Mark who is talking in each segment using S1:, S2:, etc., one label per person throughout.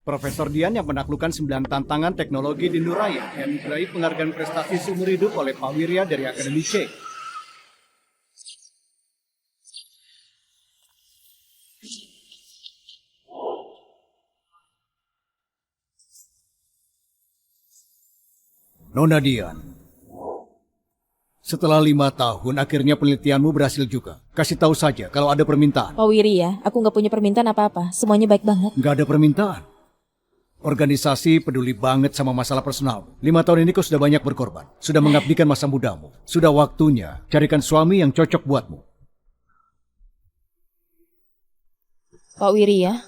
S1: Profesor Dian yang menaklukkan 9 tantangan teknologi di Nuraya yang diberi penghargaan prestasi seumur hidup oleh Pak Wirya dari Akademi C. Nona Dian, setelah 5 tahun akhirnya penelitianmu berhasil juga. Kasih tahu saja kalau ada permintaan.
S2: Pak Wiri ya, aku nggak punya permintaan apa-apa. Semuanya baik banget.
S1: Nggak ada permintaan. Organisasi peduli banget sama masalah personal. 5 tahun ini kau sudah banyak berkorban. Sudah mengabdikan masa mudamu. Sudah waktunya carikan suami yang cocok buatmu.
S2: Pak Wiri ya,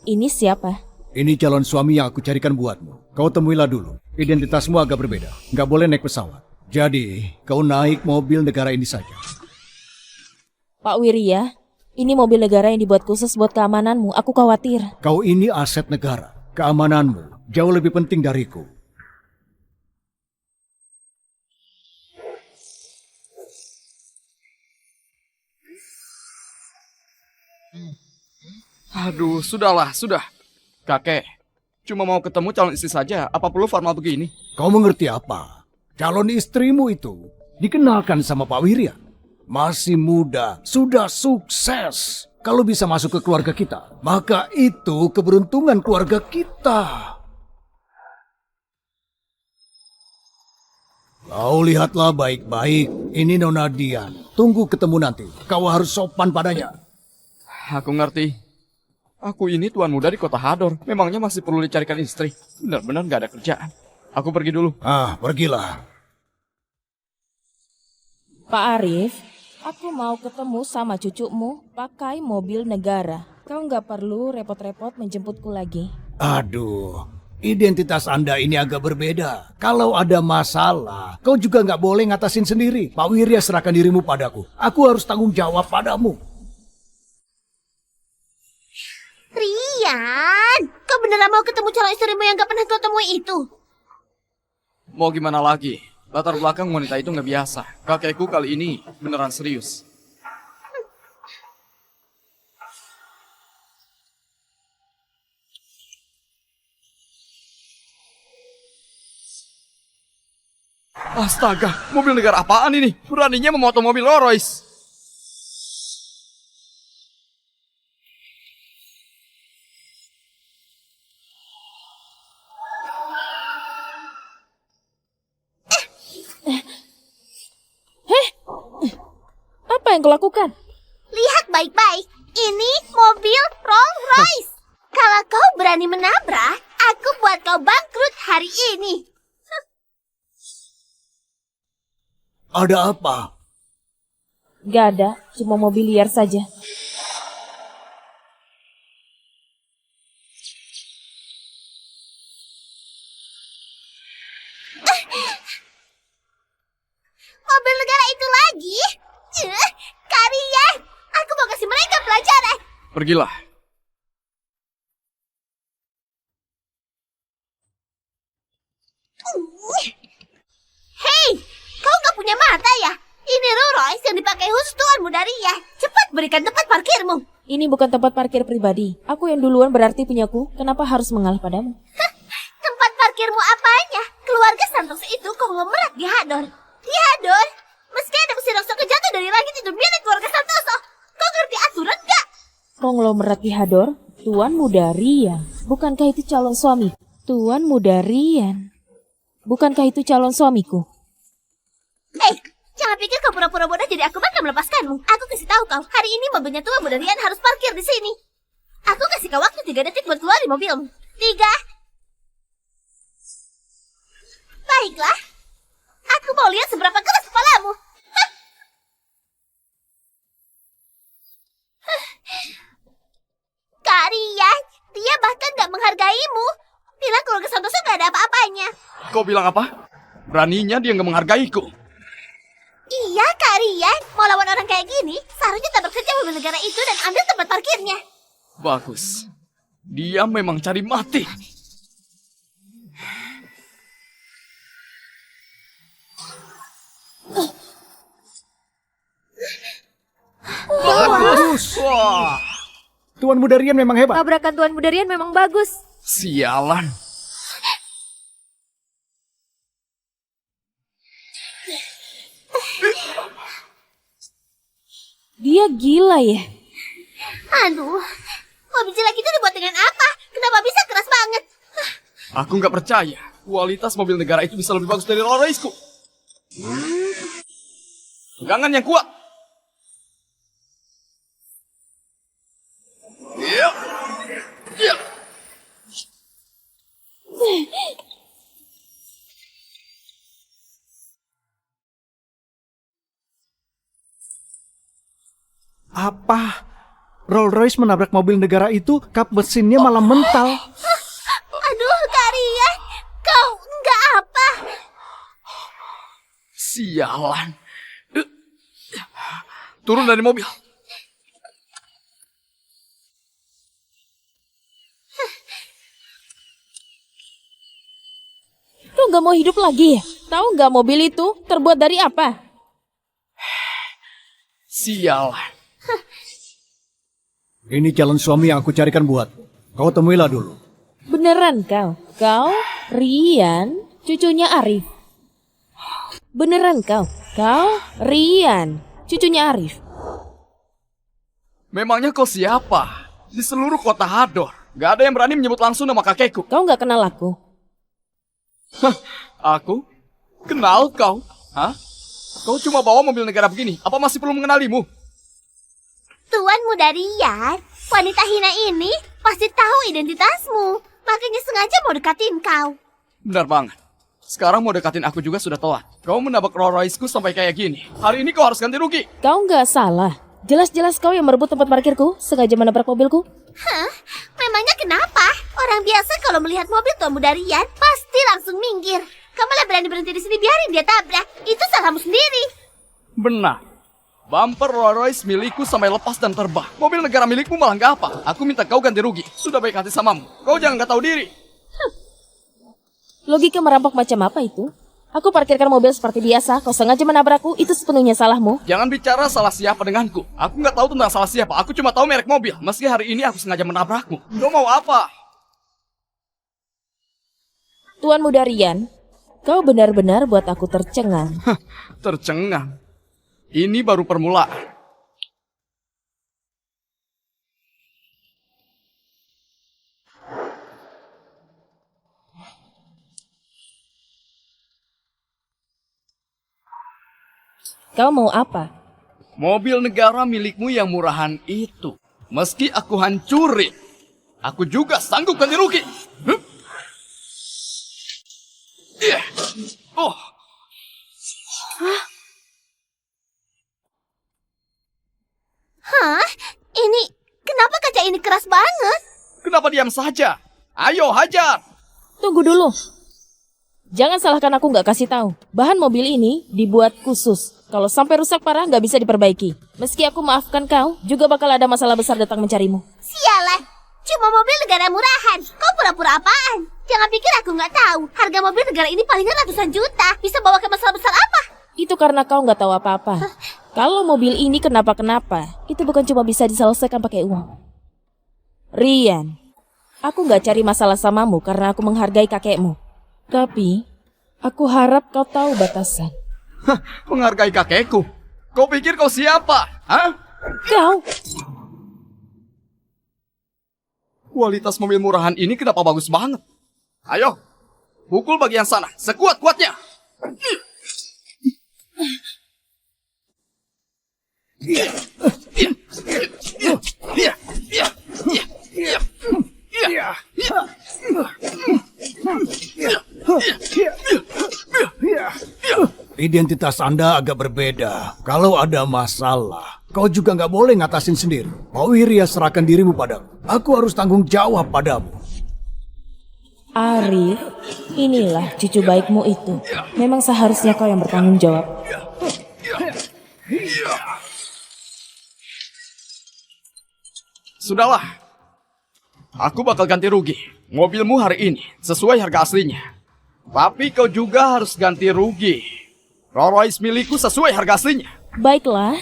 S2: ini siapa?
S1: Ini calon suami yang aku carikan buatmu. Kau temuilah dulu. Identitasmu agak berbeda. Nggak boleh naik pesawat. Jadi, kau naik mobil negara ini saja.
S2: Pak Wiri ya, ini mobil negara yang dibuat khusus buat keamananmu. Aku khawatir.
S1: Kau ini aset negara. Keamananmu jauh lebih penting dariku.
S3: Aduh, sudahlah, sudah. Kakek, cuma mau ketemu calon istri saja. Apa perlu formal begini?
S1: Kau mengerti apa? Calon istrimu itu dikenalkan sama Pak Wirya. Masih muda, sudah sukses. Kalau bisa masuk ke keluarga kita, maka itu keberuntungan keluarga kita. Kau lihatlah baik-baik. Ini Nona Dian. Tunggu ketemu nanti. Kau harus sopan padanya.
S3: Aku ngerti. Aku ini tuan muda di kota Hador. Memangnya masih perlu dicarikan istri. Benar-benar gak ada kerjaan. Aku pergi dulu.
S1: Pergilah.
S2: Pak Arif, aku mau ketemu sama cucumu pakai mobil negara. Kau nggak perlu repot-repot menjemputku lagi.
S1: Aduh, identitas Anda ini agak berbeda. Kalau ada masalah, kau juga nggak boleh ngatasin sendiri. Pak Wirya serahkan dirimu padaku. Aku harus tanggung jawab padamu.
S4: Rian, kau beneran mau ketemu calon istrimu yang gak pernah kau temui itu?
S3: Mau gimana lagi? Latar belakang wanita itu nggak biasa. Kakekku kali ini beneran serius. Astaga, mobil negara apaan ini? Beraninya memotong mobil Rolls Royce.
S2: Apa yang kau lakukan?
S4: Lihat baik-baik, ini mobil Rolls Royce. Kalau kau berani menabrak, aku buat kau bangkrut hari ini.
S1: Ada apa?
S2: Gak ada, cuma mobil liar saja.
S4: Mobil negara itu lagi? Kalian, aku mau kasih mereka pelajaran.
S3: Pergilah.
S4: Hei, kau nggak punya mata ya? Ini Rolls Royce yang dipakai khusus Tuan Mudaria. Cepat berikan tempat parkirmu.
S2: Ini bukan tempat parkir pribadi. Aku yang duluan berarti punyaku. Kenapa harus mengalah padamu?
S4: Tempat parkirmu apanya? Keluarga Santos itu konglomerat di Hador. Di Hador, meski ada mesin rongsok jatuh dari langit itu milik keluarga Santoso. Kau ngerti aturan gak?
S2: Konglomerat di Hador, Tuan Muda Rian. Bukankah itu calon suami? Tuan Muda Rian. Bukankah itu calon suamiku?
S4: Jangan pikir kau pura-pura bodoh jadi aku bakal melepaskanmu. Aku kasih tahu kau, hari ini mobilnya Tuan Muda Rian harus parkir di sini. Aku kasih kau waktu 3 detik buat keluar di mobilmu. 3. Baiklah. Aku mau lihat seberapa keras kepalamu. Kak Rian, dia bahkan gak menghargaimu. Bilang keluarga Santoso gak ada apa-apanya.
S3: Kau bilang apa? Beraninya dia nggak menghargaiku.
S4: Iya, Kak Rian. Mau lawan orang kayak gini, seharusnya tabrak saja mobil negara itu dan ambil tempat parkirnya.
S3: Bagus. Dia memang cari mati.
S1: Bagus.
S3: Wah.
S1: Tuan Muda Rian memang hebat.
S5: Tabrakan Tuan Budarian memang bagus.
S3: Sialan.
S2: Dia gila ya.
S4: Aduh, mobil jelek itu dibuat dengan apa? Kenapa bisa keras banget?
S3: Aku nggak percaya kualitas mobil negara itu bisa lebih bagus dari Rolls Royce-ku. Pegangan yang kuat. Iya. Iya.
S1: Apa? Rolls-Royce menabrak mobil negara itu, kap mesinnya malah mental.
S4: Aduh, Karian, kau nggak apa?
S3: Sialan. Turun dari mobil.
S2: Kau nggak mau hidup lagi ya? Tahu nggak mobil itu terbuat dari apa?
S3: Sialan.
S1: Ini calon suami yang aku carikan buat. Kau temuilah dulu.
S2: Beneran kau? Kau, Rian, cucunya Arif. Beneran kau? Kau, Rian, cucunya Arif.
S3: Memangnya kau siapa? Di seluruh kota Hador, gak ada yang berani menyebut langsung nama kakekku.
S2: Kau nggak kenal aku?
S3: Aku? Kenal kau? Hah? Kau cuma bawa mobil negara begini, apa masih perlu mengenalimu?
S4: Tuan muda Rian, wanita hina ini pasti tahu identitasmu. Makanya sengaja mau dekatin kau.
S3: Benar banget. Sekarang mau dekatin aku juga sudah telat. Kau menabrak Rolls Royce-ku sampai kayak gini. Hari ini kau harus ganti rugi.
S2: Kau nggak salah. Jelas-jelas kau yang merebut tempat parkirku, sengaja menabrak mobilku.
S4: Hah? Memangnya kenapa? Orang biasa kalau melihat mobil tuan muda Rian pasti langsung minggir. Kamu malah berani berhenti di sini, biarin dia tabrak. Itu salahmu sendiri.
S3: Benar. Bumper Rolls Royce milikku sampai lepas dan terbang. Mobil negara milikmu malah nggak apa. Aku minta kau ganti rugi. Sudah baik hati samamu. Kau jangan nggak tahu diri.
S2: Logika merampok macam apa itu? Aku parkirkan mobil seperti biasa, kau sengaja menabrakku, itu sepenuhnya salahmu.
S3: Jangan bicara salah siapa denganku. Aku nggak tahu tentang salah siapa. Aku cuma tahu merek mobil. Meski hari ini aku sengaja menabrakmu. Kau mau apa?
S2: Tuan muda Rian, kau benar-benar buat aku tercengang.
S3: Tercengang. Ini baru permulaan.
S2: Kau mau apa?
S3: Mobil negara milikmu yang murahan itu. Meski aku hancurin, aku juga sanggup ganti rugi. Huh? Yeah. Oh.
S4: Hah? Ini, kenapa kaca ini keras banget?
S3: Kenapa diam saja? Ayo hajar.
S2: Tunggu dulu. Jangan salahkan aku nggak kasih tahu. Bahan mobil ini dibuat khusus. Kalau sampai rusak parah nggak bisa diperbaiki. Meski aku maafkan kau, juga bakal ada masalah besar datang mencarimu.
S4: Sialan, cuma mobil negara murahan. Kau pura-pura apaan? Jangan pikir aku nggak tahu. Harga mobil negara ini palingan ratusan juta. Bisa bawa ke masalah besar apa?
S2: Itu karena kau nggak tahu apa-apa. Kalau mobil ini kenapa-kenapa, itu bukan cuma bisa diselesaikan pakai uang. Rian, aku nggak cari masalah samamu karena aku menghargai kakekmu. Tapi, aku harap kau tahu batasan.
S3: Hah, menghargai kakekku. Kau pikir kau siapa? Hah?
S2: Kau,
S3: Kualitas mobil murahan ini kenapa bagus banget? Ayo, pukul bagian sana, sekuat-kuatnya.
S1: Identitas Anda agak berbeda. Kalau ada masalah, kau juga nggak boleh ngatasin sendiri. Pak Wirya, serahkan dirimu padaku. Aku harus tanggung jawab padamu.
S2: Arif, inilah cucu baikmu itu. Memang seharusnya kau yang bertanggung jawab.
S3: Sudahlah. Aku bakal ganti rugi. Mobilmu hari ini sesuai harga aslinya. Tapi kau juga harus ganti rugi. Rolls Royce milikku sesuai harga aslinya.
S2: Baiklah,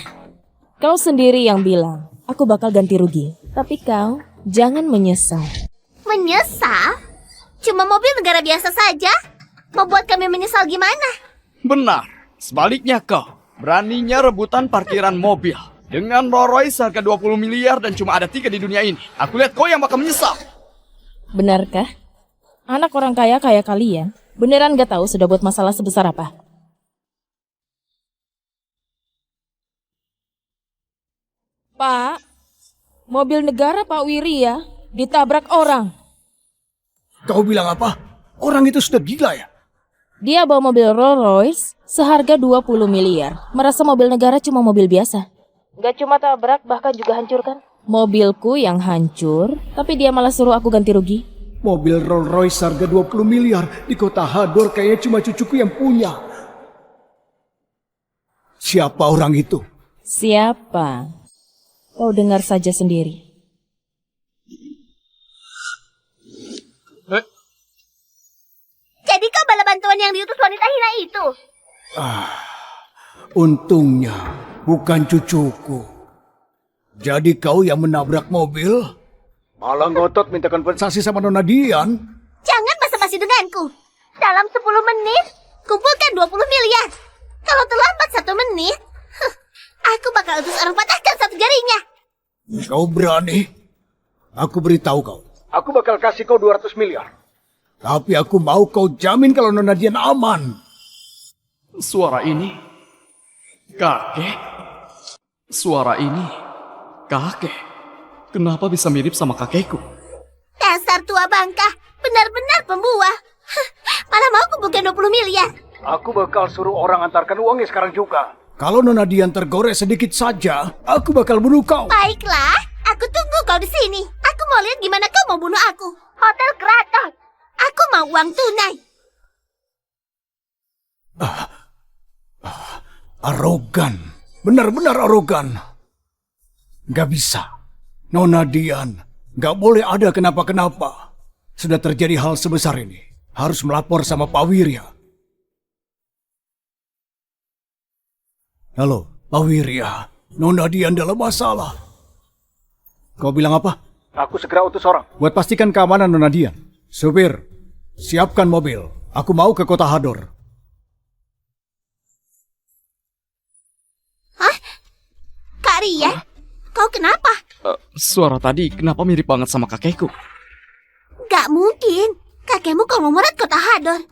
S2: kau sendiri yang bilang, aku bakal ganti rugi. Tapi kau jangan menyesal.
S4: Menyesal? Cuma mobil negara biasa saja? Membuat kami menyesal gimana?
S3: Benar. Sebaliknya kau beraninya rebutan parkiran mobil dengan Rolls Royce harga 20 miliar dan cuma ada 3 di dunia ini. Aku lihat kau yang bakal menyesal.
S2: Benarkah? Anak orang kaya kayak kalian beneran gak tahu sudah buat masalah sebesar apa? Pak, mobil negara Pak Wiri ya ditabrak orang.
S1: Kau bilang apa? Orang itu sudah gila ya?
S2: Dia bawa mobil Rolls Royce seharga 20 miliar. Merasa mobil negara cuma mobil biasa. Gak cuma tabrak, bahkan juga hancurkan. Mobilku yang hancur, tapi dia malah suruh aku ganti rugi.
S1: Mobil Rolls Royce harga 20 miliar di kota Hador kayaknya cuma cucuku yang punya. Siapa orang itu?
S2: Siapa? Kau dengar saja sendiri.
S4: Jadi kau bala bantuan yang diutus wanita hina itu?
S1: Untungnya bukan cucuku. Jadi kau yang menabrak mobil? Malah ngotot minta kompensasi sama Nona Dian.
S4: Jangan basa-basi denganku. Dalam 10 menit, kumpulkan 20 miliar. Kalau terlambat 1 menit, aku bakal utus orang patahkan 1 jarinya.
S1: Kau berani? Aku beritahu kau. Aku bakal kasih kau 200 miliar. Tapi aku mau kau jamin kalau Nona Dian aman.
S3: Suara ini kakek. Suara ini kakek. Kenapa bisa mirip sama kakekku?
S4: Dasar tua bangka, benar-benar pembuah. Malah mau kumpulkan 20 miliar.
S1: Aku bakal suruh orang antarkan uangnya sekarang juga. Kalau Nona Dian tergores sedikit saja, aku bakal bunuh kau.
S4: Baiklah, aku tunggu kau di sini. Aku mau lihat gimana kau mau bunuh aku. Hotel Kraton. Aku mau uang tunai.
S1: Arogan. Benar-benar arogan. Gak bisa. Nona Dian, gak boleh ada kenapa-kenapa. Sudah terjadi hal sebesar ini. Harus melapor sama Pak Wirya. Halo, Pak Wirya. Nona Dian dalam masalah. Kau bilang apa? Aku segera utus orang. Buat pastikan keamanan Nona Dian. Supir, siapkan mobil. Aku mau ke kota Hador.
S4: Hah? Kak Rian, kau kenapa?
S3: Suara tadi kenapa mirip banget sama kakekku?
S4: Gak mungkin. Kakekmu konglomerat kota Hador.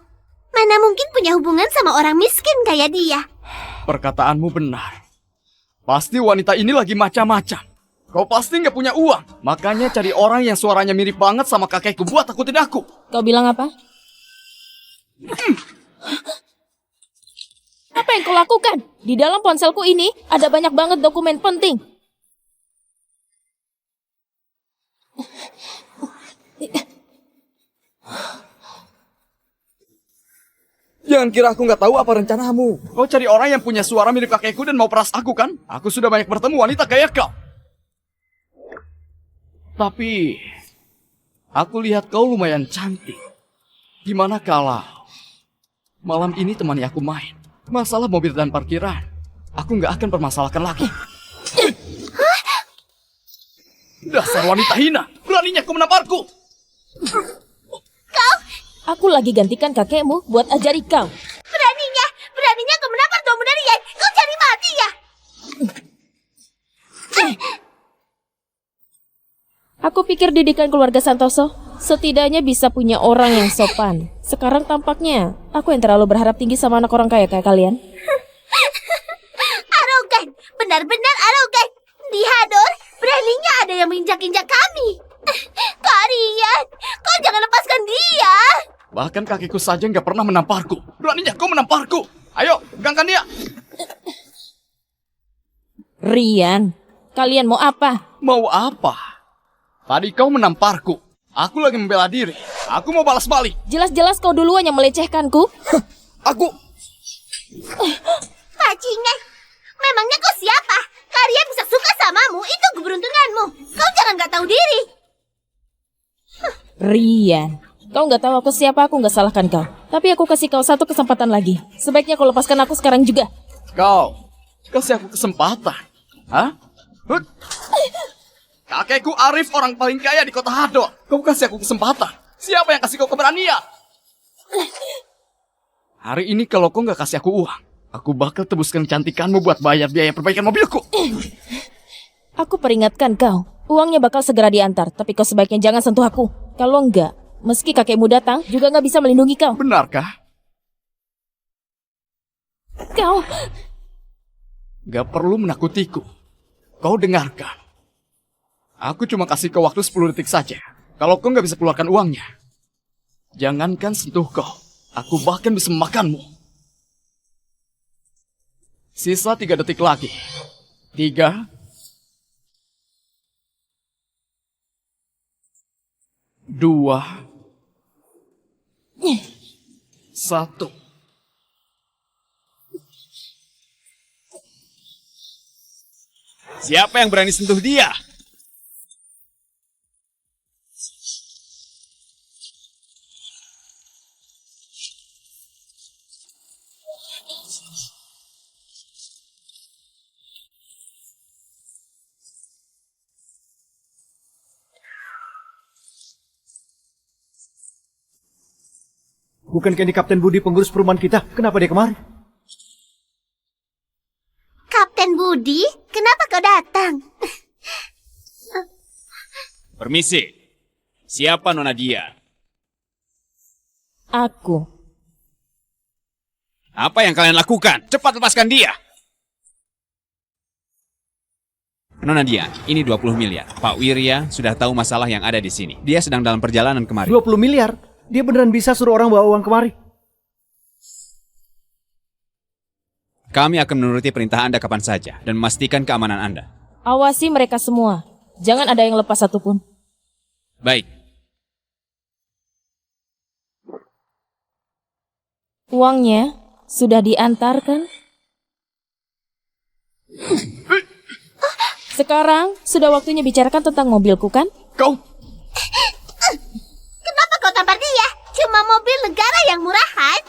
S4: Mana mungkin punya hubungan sama orang miskin kayak dia.
S3: Perkataanmu benar. Pasti wanita ini lagi macam-macam. Kau pasti nggak punya uang. Makanya cari orang yang suaranya mirip banget sama kakekku buat takutin aku.
S2: Kau bilang apa? Apa yang kau lakukan? Di dalam ponselku ini ada banyak banget dokumen penting.
S3: Jangan kira aku nggak tahu apa rencanamu. Kau cari orang yang punya suara mirip kakekku dan mau peras aku kan? Aku sudah banyak bertemu wanita kayak kau. Tapi aku lihat kau lumayan cantik. Gimana kalau malam ini temani aku main? Masalah mobil dan parkiran, aku nggak akan permasalahkan lagi. Dasar wanita hina, beraninya kau menamparku.
S2: Aku lagi gantikan kakekmu buat ajari kau.
S4: Beraninya kau menampar Domu dari Yan. Kau cari mati ya?
S2: Aku pikir didikan keluarga Santoso setidaknya bisa punya orang yang sopan. Sekarang tampaknya aku yang terlalu berharap tinggi sama anak orang kaya kayak kalian.
S4: Arogan, benar-benar arogan. Di Hador, beraninya ada yang menginjak-injak kami. Kak Rian, kau jangan lepaskan dia.
S3: Bahkan kakekku saja nggak pernah menamparku. Beraninya kau menamparku. Ayo, pegangkan dia.
S2: Rian, kalian mau apa?
S3: Mau apa? Tadi kau menamparku. Aku lagi membela diri. Aku mau balas balik.
S2: Jelas-jelas kau duluan yang melecehkanku.
S3: Aku...
S4: Bajingan, memangnya kau siapa? Kak Rian bisa suka samamu, itu keberuntunganmu. Kau jangan gak tahu diri.
S2: Rian, kau nggak tahu aku siapa, aku nggak salahkan kau. Tapi aku kasih kau satu kesempatan lagi. Sebaiknya kau lepaskan aku sekarang juga.
S3: Kau kasih aku kesempatan. Hah? Hut. Kakekku Arif orang paling kaya di kota Hador. Kau kasih aku kesempatan. Siapa yang kasih kau keberanian? Hari ini kalau kau nggak kasih aku uang, aku bakal tebuskan kecantikanmu buat bayar biaya perbaikan mobilku.
S2: Aku peringatkan kau, uangnya bakal segera diantar, tapi kau sebaiknya jangan sentuh aku. Kalau enggak, meski kakekmu datang, juga nggak bisa melindungi kau.
S3: Benarkah?
S2: Kau...
S3: Gak perlu menakutiku. Kau dengarkan. Aku cuma kasih kau waktu 10 detik saja. Kalau kau nggak bisa keluarkan uangnya, jangankan sentuh kau, aku bahkan bisa memakanmu. Sisa 3 detik lagi. 3, 2, 1.
S5: Siapa yang berani sentuh dia?
S1: Bukankah ini Kapten Budi pengurus perumahan kita? Kenapa dia kemari?
S4: Kapten Budi, kenapa kau datang?
S5: Permisi. Siapa Nona dia?
S2: Aku.
S5: Apa yang kalian lakukan? Cepat lepaskan dia. Nona dia, ini 20 miliar. Pak Wirya sudah tahu masalah yang ada di sini. Dia sedang dalam perjalanan kemari.
S1: 20 miliar? Dia beneran bisa suruh orang bawa uang kemari?
S5: Kami akan menuruti perintah Anda kapan saja dan memastikan keamanan Anda.
S2: Awasi mereka semua. Jangan ada yang lepas satupun.
S5: Baik.
S2: Uangnya sudah diantarkan? Sekarang sudah waktunya bicarakan tentang mobilku, kan?
S3: Kau
S4: Kenapa kau tampar dia? Cuma mobil negara yang murahan.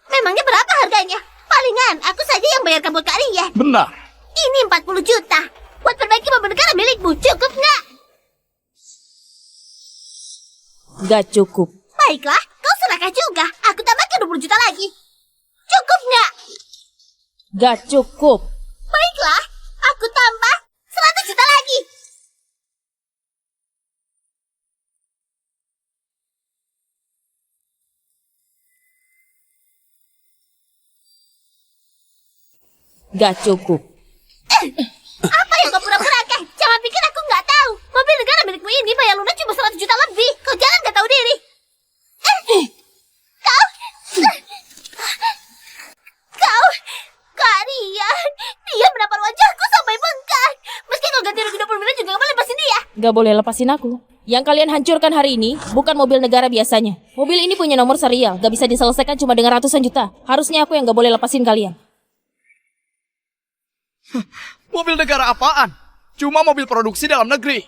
S4: Memangnya berapa harganya? Palingan aku saja yang bayarkan buat Kak Rian.
S3: benar.
S4: Ini 40 juta. Buat perbaiki mobil negara milikmu, cukup nggak?
S2: Gak cukup.
S4: Baiklah, kau serahkan juga. Aku tambahkan 20 juta lagi. Cukup nggak?
S2: Gak cukup.
S4: Baiklah, aku tambah 100 juta lagi.
S2: Gak cukup.
S4: Apa yang kau pura-purakan? Jangan pikir aku nggak tahu. Mobil negara milikmu ini bayar lunas cuma 100 juta lebih. Kau jangan nggak tahu diri. Kau... Kau... Kak Rian, dia menampar wajahku sampai bengkak. Meski kau ganti rugi 20 miliar juga gak boleh lepasin dia.
S2: Gak boleh lepasin aku. Yang kalian hancurkan hari ini bukan mobil negara biasanya. Mobil ini punya nomor serial. Gak bisa diselesaikan cuma dengan ratusan juta. Harusnya aku yang gak boleh lepasin kalian.
S3: Mobil negara apaan? Cuma mobil produksi dalam negeri.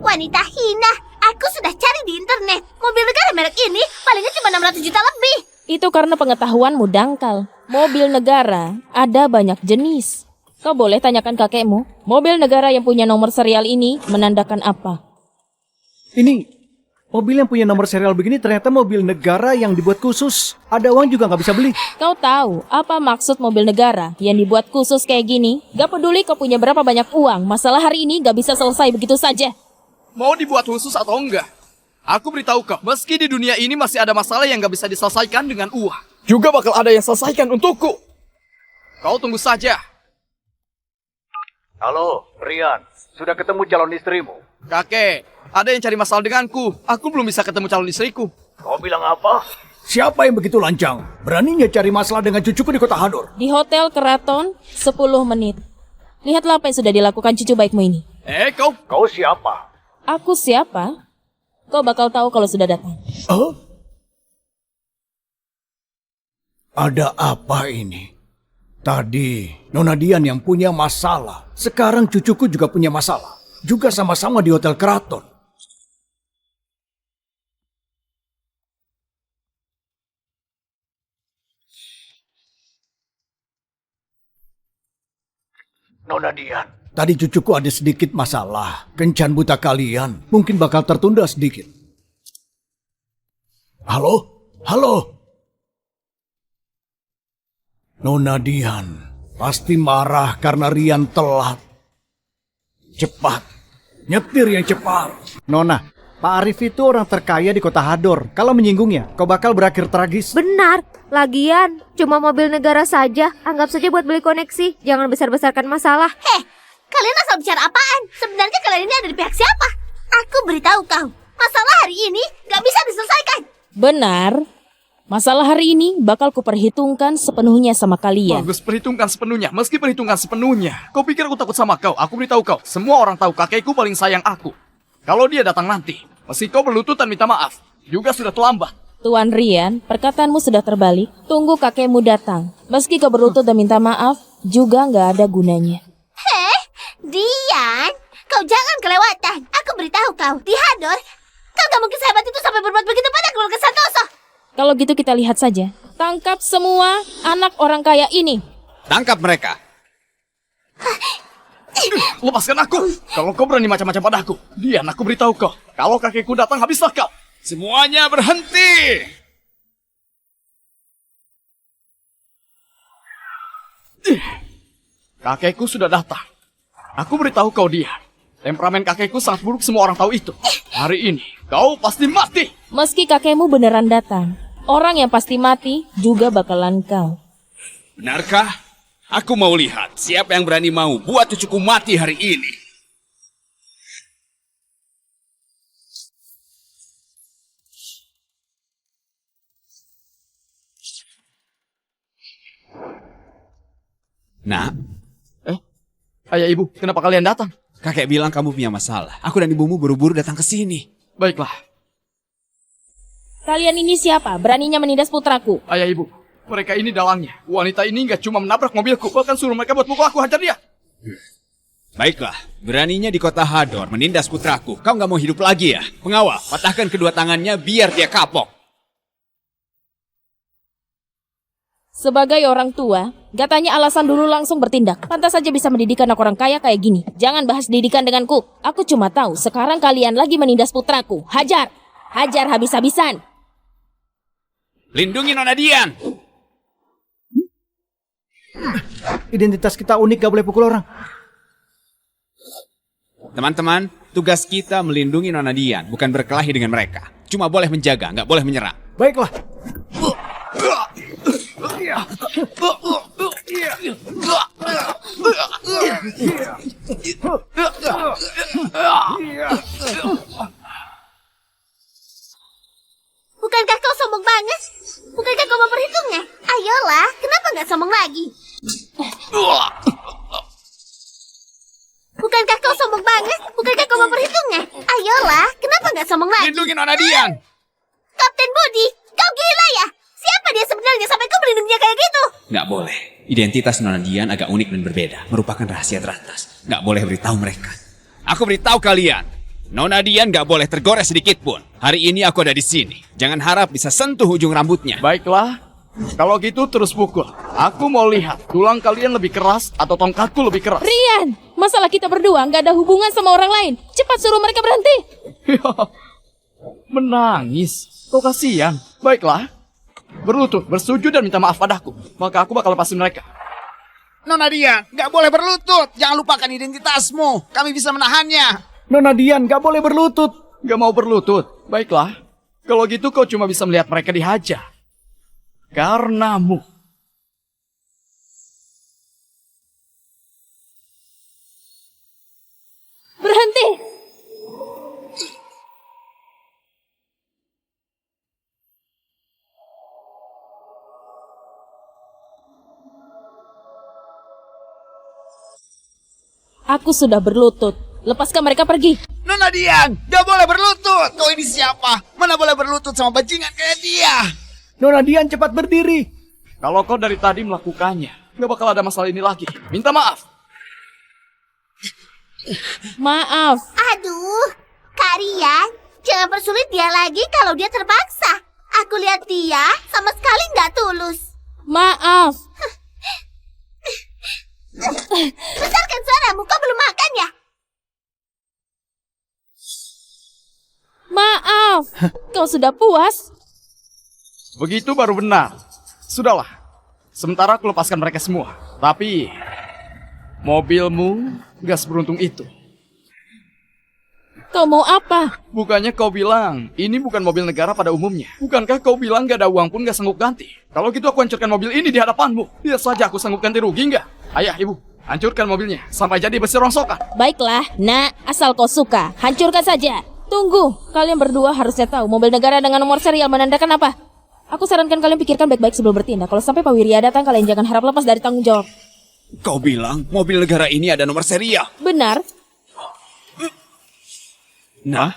S4: Wanita hina, aku sudah cari di internet. Mobil negara merek ini palingnya cuma 600 juta lebih.
S2: Itu karena pengetahuanmu dangkal. Mobil negara ada banyak jenis. Kau boleh tanyakan kakekmu, mobil negara yang punya nomor serial ini menandakan apa?
S1: Ini, mobil yang punya nomor serial begini ternyata mobil negara yang dibuat khusus. Ada uang juga nggak bisa beli.
S2: Kau tahu apa maksud mobil negara yang dibuat khusus kayak gini? Gak peduli kau punya berapa banyak uang, masalah hari ini gak bisa selesai begitu saja.
S3: Mau dibuat khusus atau enggak? Aku beritahu kau, meski di dunia ini masih ada masalah yang gak bisa diselesaikan dengan uang, juga bakal ada yang selesaikan untukku. Kau tunggu saja.
S1: Halo, Rian. Sudah ketemu calon istrimu?
S3: Kakek, ada yang cari masalah denganku. Aku belum bisa ketemu calon istriku.
S1: Kau bilang apa? Siapa yang begitu lancang? Beraninya cari masalah dengan cucuku di kota Hador?
S2: Di Hotel Keraton, 10 menit. Lihatlah apa yang sudah dilakukan cucu baikmu ini.
S3: Kau?
S1: Kau siapa?
S2: Aku siapa? Kau bakal tahu kalau sudah datang.
S1: Ada apa ini? Tadi Nona Dian yang punya masalah. Sekarang cucuku juga punya masalah. Juga sama-sama di Hotel Keraton. Nona Dian, Tadi cucuku ada sedikit masalah. Kencan buta kalian mungkin bakal tertunda sedikit. Halo? Halo? Nona Dian pasti marah karena Rian telat. Cepat. Nyetir yang cepat.
S6: Nona, Pak Arif itu orang terkaya di kota Hador. Kalau menyinggungnya, kau bakal berakhir tragis.
S7: Benar. Lagian, cuma mobil negara saja. Anggap saja buat beli koneksi. Jangan besar-besarkan masalah.
S4: Heh, kalian asal bicara apaan? Sebenarnya kalian ini ada di pihak siapa? Aku beritahu kau, masalah hari ini gak bisa diselesaikan.
S2: Benar. Masalah hari ini bakal kuperhitungkan sepenuhnya sama kalian.
S3: Bagus, perhitungkan sepenuhnya. Meski perhitungkan sepenuhnya. Kau pikir aku takut sama kau? Aku beritahu kau. Semua orang tahu kakekku paling sayang aku. Kalau dia datang nanti, meski kau berlutut dan minta maaf, juga sudah terlambat.
S2: Tuan Rian, perkataanmu sudah terbalik. Tunggu kakekmu datang. Meski kau berlutut dan minta maaf, juga nggak ada gunanya.
S4: Heh, Dian, kau jangan kelewatan. Aku beritahu kau, di Hador, kau gak mungkin sehebat itu sampai berbuat begitu pada keluarga Santoso.
S2: Kalau gitu kita lihat saja. Tangkap semua anak orang kaya ini.
S5: Tangkap mereka.
S3: Lepaskan aku. Kalau kau berani macam-macam padaku, Dian, aku beritahu kau. Kalau kakekku datang, habislah kau.
S5: Semuanya berhenti.
S3: Kakekku sudah datang. Aku beritahu kau, Dian. Temperamen kakekku sangat buruk, semua orang tahu itu. Hari ini, kau pasti mati.
S2: Meski kakekmu beneran datang, orang yang pasti mati juga bakalan kau.
S5: Benarkah? Aku mau lihat siapa yang berani mau buat cucuku mati hari ini. Nah,
S3: Ayah ibu, kenapa kalian datang?
S5: kakek bilang kamu punya masalah. Aku dan ibumu buru-buru datang ke sini.
S3: Baiklah,
S2: Kalian ini siapa? Beraninya menindas putraku.
S3: ayah ibu. Mereka ini dalangnya. Wanita ini nggak cuma menabrak mobilku, bahkan suruh mereka buat pukul aku, hajar dia.
S5: Baiklah, beraninya di kota Hador menindas putraku. Kau nggak mau hidup lagi ya? Pengawal, patahkan kedua tangannya biar dia kapok.
S2: Sebagai orang tua, gak tanya alasan dulu langsung bertindak. Pantas saja bisa mendidik anak orang kaya kayak gini. Jangan bahas didikan denganku. Aku cuma tahu sekarang kalian lagi menindas putraku. Hajar! Hajar habis-habisan!
S5: Lindungi Nona Dian.
S6: Identitas kita unik, gak boleh pukul orang.
S5: Teman-teman, tugas kita melindungi Nona Dian, bukan berkelahi dengan mereka. Cuma boleh menjaga, nggak boleh menyerang.
S6: Baiklah.
S4: Bukankah kau sombong banget? Bukankah kau memperhitungnya? Ayolah, kenapa nggak sombong lagi? Bukankah kau sombong banget? Bukankah kau memperhitungnya? Ayolah, kenapa nggak sombong lagi?
S5: Lindungi Nona Dian.
S4: Kapten Budi, kau gila ya? Siapa dia sebenarnya sampai kau melindunginya kayak gitu?
S5: Nggak boleh. Identitas Nona Dian agak unik dan berbeda, merupakan rahasia teratas. Nggak boleh beritahu mereka. Aku beritahu kalian, Nona Dian nggak boleh tergores sedikit pun. Hari ini aku ada di sini. Jangan harap bisa sentuh ujung rambutnya.
S3: Baiklah, kalau gitu terus pukul. Aku mau lihat tulang kalian lebih keras atau tongkatku lebih keras.
S2: Rian! Masalah kita berdua nggak ada hubungan sama orang lain. Cepat suruh mereka berhenti!
S3: Menangis. Kau kasihan. Baiklah. Berlutut, bersujud dan minta maaf padaku. Maka aku bakal lepasin mereka.
S5: Nona Dian, nggak boleh berlutut. Jangan lupakan identitasmu. Kami bisa menahannya.
S6: Nona Dian, gak boleh berlutut.
S3: Gak mau berlutut. Baiklah. Kalau gitu kau cuma bisa melihat mereka dihajar. Karenamu.
S2: Berhenti! Aku sudah berlutut. Lepaskan mereka pergi.
S5: Nona Dian, gak boleh berlutut. Kau ini siapa? Mana boleh berlutut sama bajingan kayak dia?
S6: Nona Dian, cepat berdiri.
S3: Kalau kau dari tadi melakukannya, gak bakal ada masalah ini lagi. Minta maaf.
S2: Maaf.
S4: Aduh, Kak Rian, jangan persulit dia lagi kalau dia terpaksa. Aku lihat dia sama sekali nggak tulus.
S2: Maaf.
S4: Besarkan suaramu, kau belum makan ya?
S2: Maaf, kau sudah puas?
S3: Begitu baru benar. Sudahlah. Sementara aku lepaskan mereka semua. Tapi mobilmu gak seberuntung itu.
S2: Kau mau apa?
S3: Bukannya kau bilang ini bukan mobil negara pada umumnya. Bukankah kau bilang gak ada uang pun gak sanggup ganti? Kalau gitu aku hancurkan mobil ini di hadapanmu. Lihat saja aku sanggup ganti rugi nggak? Ayah, ibu, hancurkan mobilnya sampai jadi besi rongsokan.
S2: Baiklah, nak, asal kau suka, hancurkan saja. Tunggu, kalian berdua harusnya tahu mobil negara dengan nomor serial menandakan apa. Aku sarankan kalian pikirkan baik-baik sebelum bertindak. Kalau sampai Pak Wirya datang, kalian jangan harap lepas dari tanggung jawab.
S5: Kau bilang mobil negara ini ada nomor serial.
S2: Benar?
S5: Nah,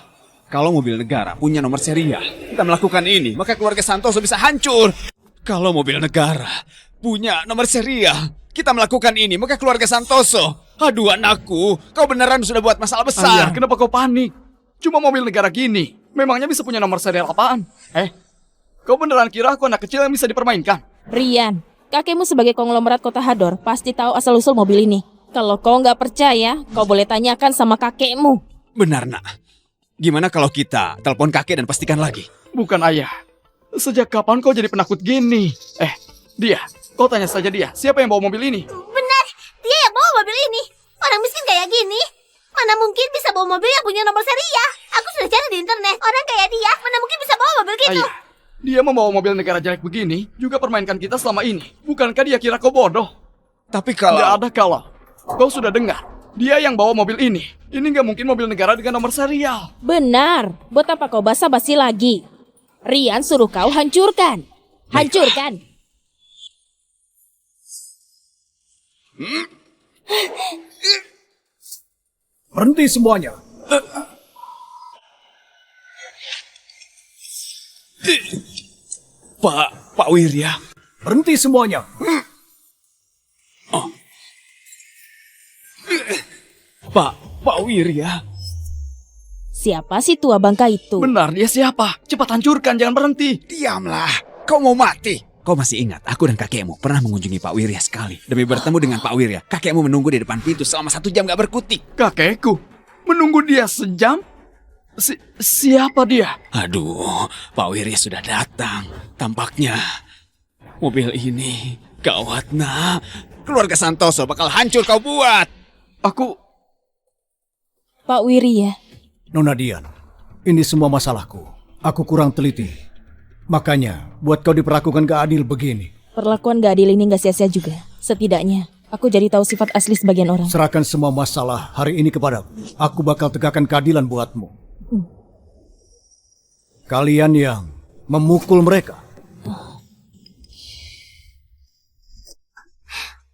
S5: kalau mobil negara punya nomor serial, kita melakukan ini, maka keluarga Santoso bisa hancur. Kalau mobil negara punya nomor serial, kita melakukan ini, maka keluarga Santoso. Aduh anakku, kau beneran sudah buat masalah besar.
S3: Ayah, kenapa kau panik? Cuma mobil negara gini. Memangnya bisa punya nomor serial apaan? Kau beneran kira aku anak kecil yang bisa dipermainkan?
S2: Rian, kakekmu sebagai konglomerat kota Hador pasti tahu asal-usul mobil ini. Kalau kau nggak percaya, kau boleh tanyakan sama kakekmu.
S5: Benar nak. Gimana kalau kita telepon kakek dan pastikan lagi?
S3: Bukan ayah. Sejak kapan kau jadi penakut gini? Dia. Kau tanya saja dia. Siapa yang bawa mobil ini?
S4: Benar, dia yang bawa mobil ini. Orang miskin kayak gini, mana mungkin bisa bawa mobil yang punya nomor serial? Aku sudah cari di internet. Orang kayak dia, mana mungkin bisa bawa mobil gitu?
S3: Ayah, dia membawa mobil negara jelek begini, juga permainkan kita selama ini. Bukankah dia kira kau bodoh?
S5: Tapi kalau...
S3: Nggak ada kalau. Kau sudah dengar. Dia yang bawa mobil ini. Ini nggak mungkin mobil negara dengan nomor serial.
S2: Benar, buat apa kau basa-basi lagi? Rian suruh kau hancurkan. Hancurkan.
S1: Berhenti semuanya.
S5: Pak Wirya.
S1: Berhenti semuanya.
S5: Pak Wirya.
S2: Siapa sih tua bangka itu?
S3: Benar, dia siapa? Cepat hancurkan, jangan berhenti.
S5: Diamlah, kau mau mati. Kau masih ingat, aku dan kakekmu pernah mengunjungi Pak Wirya sekali. Demi bertemu dengan Pak Wirya, kakekmu menunggu di depan pintu selama 1 jam gak berkutik.
S3: Kakekku? Menunggu dia sejam? Siapa dia?
S5: Aduh, Pak Wirya sudah datang. Tampaknya mobil ini gawat nak. Keluarga Santoso bakal hancur kau buat.
S3: Aku...
S2: Pak Wirya.
S1: Nona Dian, ini semua masalahku. Aku kurang teliti. Makanya, buat kau diperlakukan gak adil begini.
S2: Perlakuan gak adil ini gak sia-sia juga. Setidaknya, aku jadi tahu sifat asli sebagian orang.
S1: Serahkan semua masalah hari ini kepadaku. Aku bakal tegakkan keadilan buatmu. Kalian yang memukul mereka.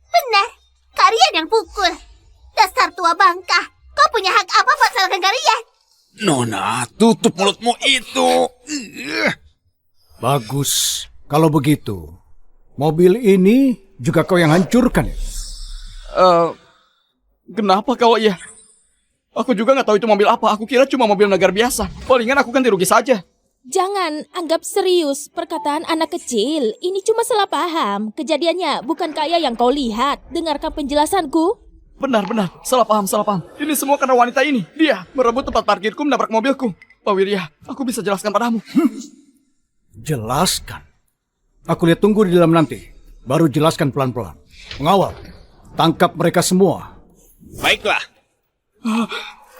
S4: Benar, kalian yang pukul. Dasar tua bangka. Kau punya hak apa buat salahkan kalian?
S5: Nona, tutup mulutmu itu.
S1: Bagus. Kalau begitu, mobil ini juga kau yang hancurkan ya?
S3: Kenapa kau iya? Aku juga nggak tahu itu mobil apa. Aku kira cuma mobil negara biasa. Palingan aku ganti rugi saja.
S2: Jangan anggap serius perkataan anak kecil. Ini cuma salah paham. Kejadiannya bukan kayak yang kau lihat. Dengarkan penjelasanku.
S3: Benar. Salah paham. Ini semua karena wanita ini. Dia merebut tempat parkirku, menabrak mobilku. Pak Wirya, aku bisa jelaskan padamu.
S1: Jelaskan. Aku lihat tunggu di dalam nanti. Baru jelaskan pelan-pelan. Mengawal. Tangkap mereka semua.
S5: Baiklah.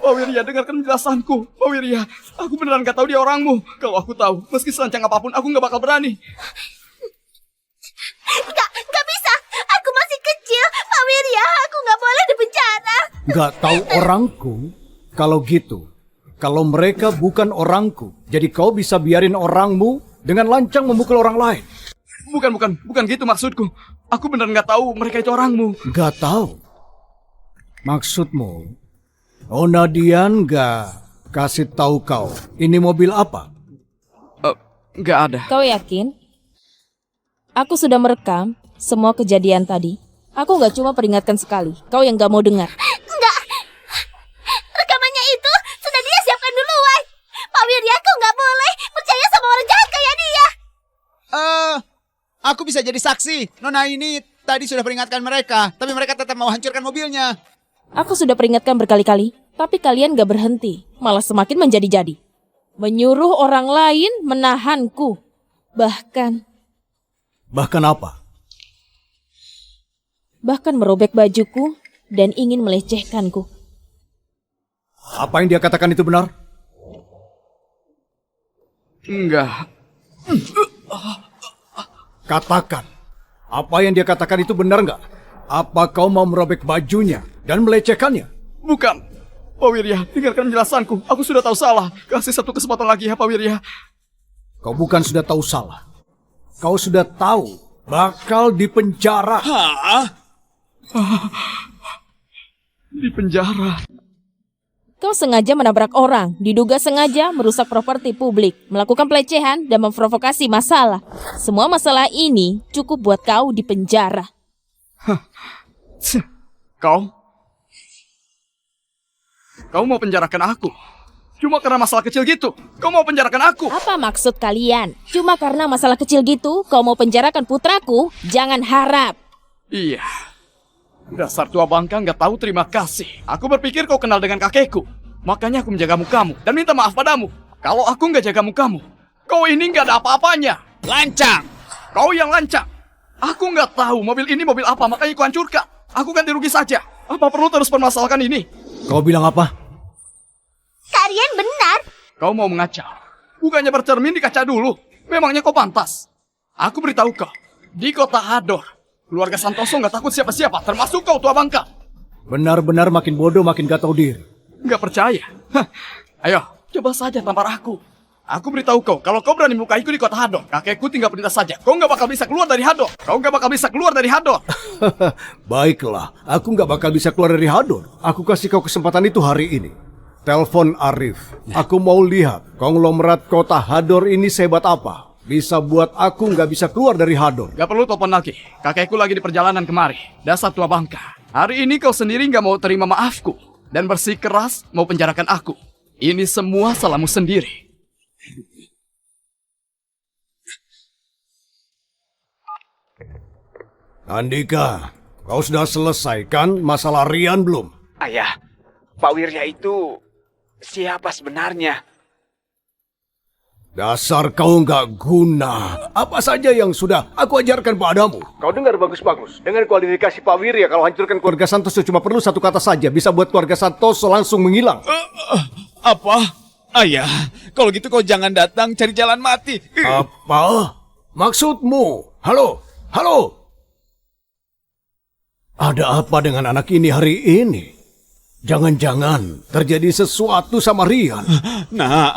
S3: Pak Wirya, dengarkan penjelasanku. Pak Wirya, aku beneran gak tahu dia orangmu. Kalau aku tahu, meski selancang apapun, aku gak bakal berani.
S4: Gak bisa. Aku masih kecil. Pak Wirya, aku gak boleh dipenjara.
S1: Gak tahu orangku? Kalau gitu, kalau mereka bukan orangku, jadi kau bisa biarin orangmu dengan lancang memukul orang lain.
S3: Bukan gitu maksudku. Aku beneran gak tahu mereka itu orangmu.
S1: Gak tahu. Maksudmu, Nona Dian gak kasih tahu kau ini mobil apa?
S3: Gak ada.
S2: Kau yakin? Aku sudah merekam semua kejadian tadi. Aku gak cuma peringatkan sekali. Kau yang gak mau dengar.
S4: Enggak. Rekamannya itu sudah dia siapkan duluan. Pak Wirya, kau nggak boleh percaya sama orang jahat kayak dia.
S5: Aku bisa jadi saksi. Nona ini
S8: tadi sudah peringatkan mereka, tapi mereka tetap mau hancurkan mobilnya.
S2: Aku sudah peringatkan berkali-kali, tapi kalian gak berhenti, malah semakin menjadi-jadi. Menyuruh orang lain menahanku. Bahkan
S1: apa?
S2: Bahkan merobek bajuku dan ingin melecehkanku.
S1: Apa yang dia katakan itu benar?
S3: Enggak.
S1: Katakan. Apa yang dia katakan itu benar nggak? Apa kau mau merobek bajunya dan melecehkannya?
S3: Bukan. Pak Wirya, dengarkan penjelasanku. Aku sudah tahu salah. Kasih satu kesempatan lagi ya, Pak Wirya.
S1: Kau bukan sudah tahu salah. Kau sudah tahu bakal dipenjara.
S3: Di penjara.
S2: Kau sengaja menabrak orang, diduga sengaja merusak properti publik, melakukan pelecehan dan memprovokasi masalah. Semua masalah ini cukup buat kau di penjara.
S3: Kau mau penjarakan aku? Cuma karena masalah kecil gitu? Kau mau penjarakan aku?
S2: Apa maksud kalian? Cuma karena masalah kecil gitu, kau mau penjarakan putraku? Jangan harap.
S3: Iya. Dasar tua bangka nggak tahu terima kasih. Aku berpikir kau kenal dengan kakekku. Makanya aku menjagamu kamu dan minta maaf padamu. Kalau aku nggak jagamu kamu, kau ini nggak ada apa-apanya.
S5: Lancang!
S3: Kau yang lancang. Aku nggak tahu mobil ini mobil apa, makanya aku hancurkan. Aku ganti rugi saja. Apa perlu terus permasalahkan ini?
S1: Kau bilang apa?
S4: Kalian benar.
S3: Kau mau mengacau. Bukannya bercermin di kaca dulu. Memangnya kau pantas. Aku beritahu kau. Di kota Hador, keluarga Santoso nggak takut siapa-siapa, termasuk kau tua bangka.
S1: Benar-benar makin bodoh, makin gak tahu diri.
S3: Nggak percaya? Hah. Ayo, coba saja tampar aku. Aku beritahu kau, kalau kau berani melukaiku di kota Hador, kakekku tinggal perintah saja. Kau nggak bakal bisa keluar dari Hador. Kau nggak bakal bisa keluar dari Hador.
S1: Baiklah, aku nggak bakal bisa keluar dari Hador. Aku kasih kau kesempatan itu hari ini. Telepon Arif. Aku mau lihat konglomerat kota Hador ini sehebat apa. Bisa buat aku nggak bisa keluar dari Hador.
S3: Gak perlu telepon lagi. Kakekku lagi di perjalanan kemari. Dasar tua bangka. Hari ini kau sendiri nggak mau terima maafku. Dan bersikeras mau penjarakan aku. Ini semua salahmu sendiri.
S1: Andika, kau sudah selesaikan masalah Rian belum?
S5: Ayah, Pak Wirya itu siapa sebenarnya?
S1: Dasar kau nggak guna. Apa saja yang sudah aku ajarkan padamu. Kau dengar bagus-bagus. Dengan kualifikasi Pak Wirya, kalau hancurkan keluarga Santoso cuma perlu satu kata saja. Bisa buat keluarga Santoso langsung menghilang.
S5: Apa? Ayah, kalau gitu kau jangan datang cari jalan mati.
S1: Apa? Maksudmu? Halo? Halo? Ada apa dengan anak ini hari ini? Jangan-jangan terjadi sesuatu sama Rian.
S5: Nah,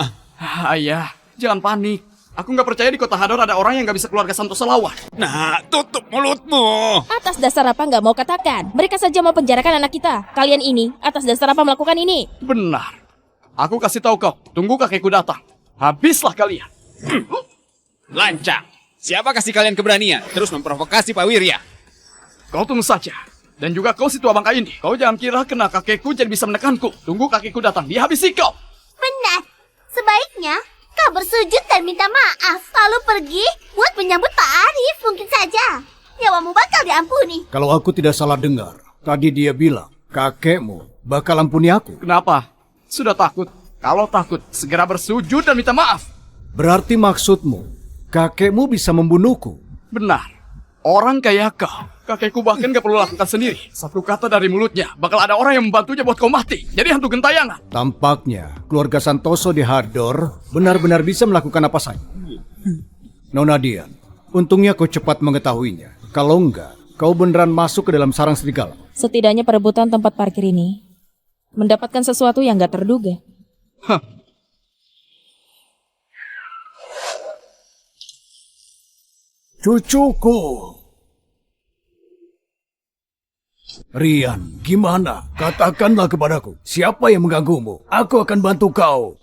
S3: Ayah, jangan panik. Aku nggak percaya di kota Hador ada orang yang nggak bisa keluarga Santoso lawan.
S5: tutup mulutmu.
S2: Atas dasar apa nggak mau katakan? Mereka saja mau penjarakan anak kita. Kalian ini, atas dasar apa melakukan ini?
S3: Benar. Aku kasih tahu kau. Tunggu kakekku datang. Habislah kalian.
S5: Lancang. Siapa kasih kalian keberanian terus memprovokasi Pak Wirya?
S3: Kau tunggu saja. Dan juga kau si tua bangka ini. Kau jangan kira kena kakekku jadi bisa menekanku. Tunggu kakekku datang. Dia habisi kau.
S4: Benar. Sebaiknya kau bersujud dan minta maaf. Lalu pergi buat menyambut Pak Arif. Mungkin saja nyawamu bakal diampuni.
S1: Kalau aku tidak salah dengar, tadi dia bilang kakekmu bakal ampuni aku.
S3: Kenapa? Sudah takut? Kalau takut, segera bersujud dan minta maaf.
S1: Berarti maksudmu, kakekmu bisa membunuhku?
S3: Benar. Orang kayak kau. Kakekku bahkan gak perlu lakukan sendiri. Satu kata dari mulutnya, bakal ada orang yang membantunya buat kau mati. Jadi hantu gentayangan.
S1: Tampaknya keluarga Santoso di Hador benar-benar bisa melakukan apa saja. Nona Dian, untungnya kau cepat mengetahuinya. Kalau enggak, kau beneran masuk ke dalam sarang serigala.
S2: Setidaknya perebutan tempat parkir ini mendapatkan sesuatu yang gak terduga.
S1: Cucuku. Rian, gimana? Katakanlah kepadaku, siapa yang mengganggumu? Aku akan bantu kau.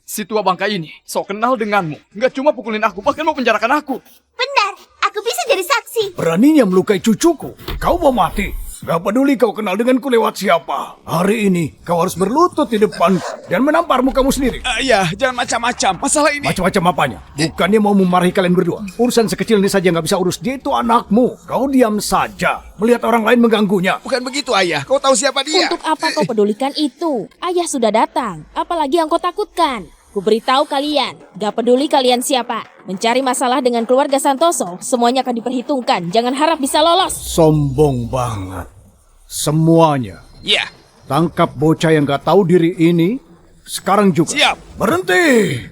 S3: Si tua bangka ini sok kenal denganmu. Nggak cuma pukulin aku, bahkan mau penjarakan aku.
S4: Benar. Aku bisa jadi saksi.
S1: Beraninya melukai cucuku. Kau mau mati? Gak peduli kau kenal denganku lewat siapa. Hari ini kau harus berlutut di depan dan menampar mukamu sendiri.
S5: Ayah, jangan macam-macam. Masalah ini...
S1: Macam-macam apanya? Bukannya mau memarahi kalian berdua. Urusan sekecil ini saja nggak bisa urus. Dia itu anakmu. Kau diam saja. Melihat orang lain mengganggunya.
S5: Bukan begitu, Ayah. Kau tahu siapa dia?
S2: Untuk apa kau pedulikan itu? Ayah sudah datang. Apalagi yang kau takutkan? Ku beritahu kalian, gak peduli kalian siapa. Mencari masalah dengan keluarga Santoso, semuanya akan diperhitungkan. Jangan harap bisa lolos.
S1: Sombong banget. Semuanya.
S5: Ya,
S1: Tangkap bocah yang gak tahu diri ini. Sekarang juga.
S5: siap.
S1: Berhenti.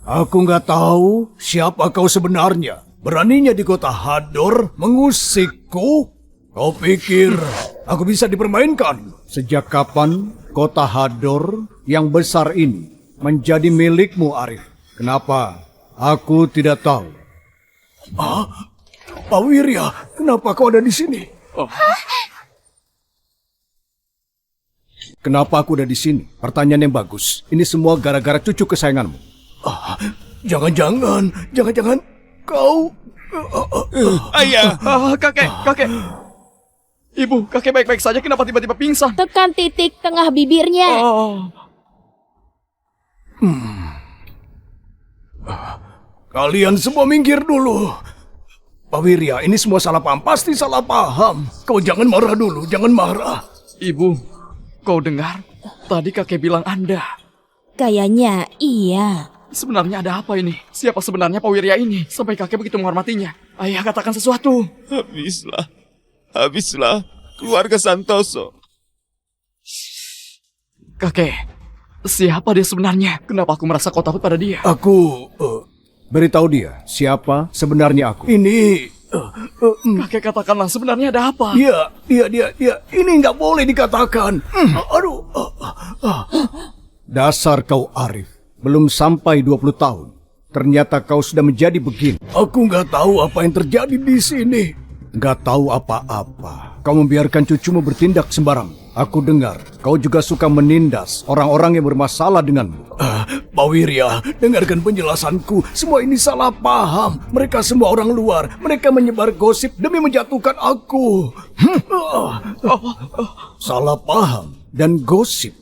S1: Aku gak tahu siapa kau sebenarnya. Beraninya di kota Hador mengusikku? Kau pikir aku bisa dipermainkan? Sejak kapan kota Hador yang besar ini menjadi milikmu, Arif? Kenapa? Aku tidak tahu. Pak Wirya, kenapa kau ada di sini? Kenapa aku ada di sini? Pertanyaan yang bagus. Ini semua gara-gara cucu kesayanganmu. Jangan-jangan kau...
S5: Ayah.
S3: Kakek. Ibu, kakek baik-baik saja. Kenapa tiba-tiba pingsan?
S2: Tekan titik tengah bibirnya.
S1: Kalian semua minggir dulu. Pak Wirya, ini semua salah paham. Pasti salah paham. Kau jangan marah dulu, jangan marah.
S3: Ibu, kau dengar? Tadi kakek bilang Anda.
S2: Kayaknya iya.
S3: Sebenarnya ada apa ini? Siapa sebenarnya Pak Wirya ini? Sampai kakek begitu menghormatinya. Ayah, katakan sesuatu.
S5: Habislah. Keluarga Santoso.
S3: Kakek, siapa dia sebenarnya? Kenapa aku merasa kau takut pada dia?
S1: Aku... beritahu dia siapa sebenarnya aku. Ini...
S3: Kakek, katakanlah sebenarnya ada apa?
S1: Dia. Ini nggak boleh dikatakan. Aduh. Dasar kau Arif. Belum sampai 20 tahun. Ternyata kau sudah menjadi begini. Aku nggak tahu apa yang terjadi di sini. Nggak tahu apa-apa. Kau membiarkan cucumu bertindak sembarang. Aku dengar kau juga suka menindas orang-orang yang bermasalah denganmu. Pak Wirya, dengarkan penjelasanku. Semua ini salah paham. Mereka semua orang luar. Mereka menyebar gosip demi menjatuhkan aku. Salah paham dan gosip.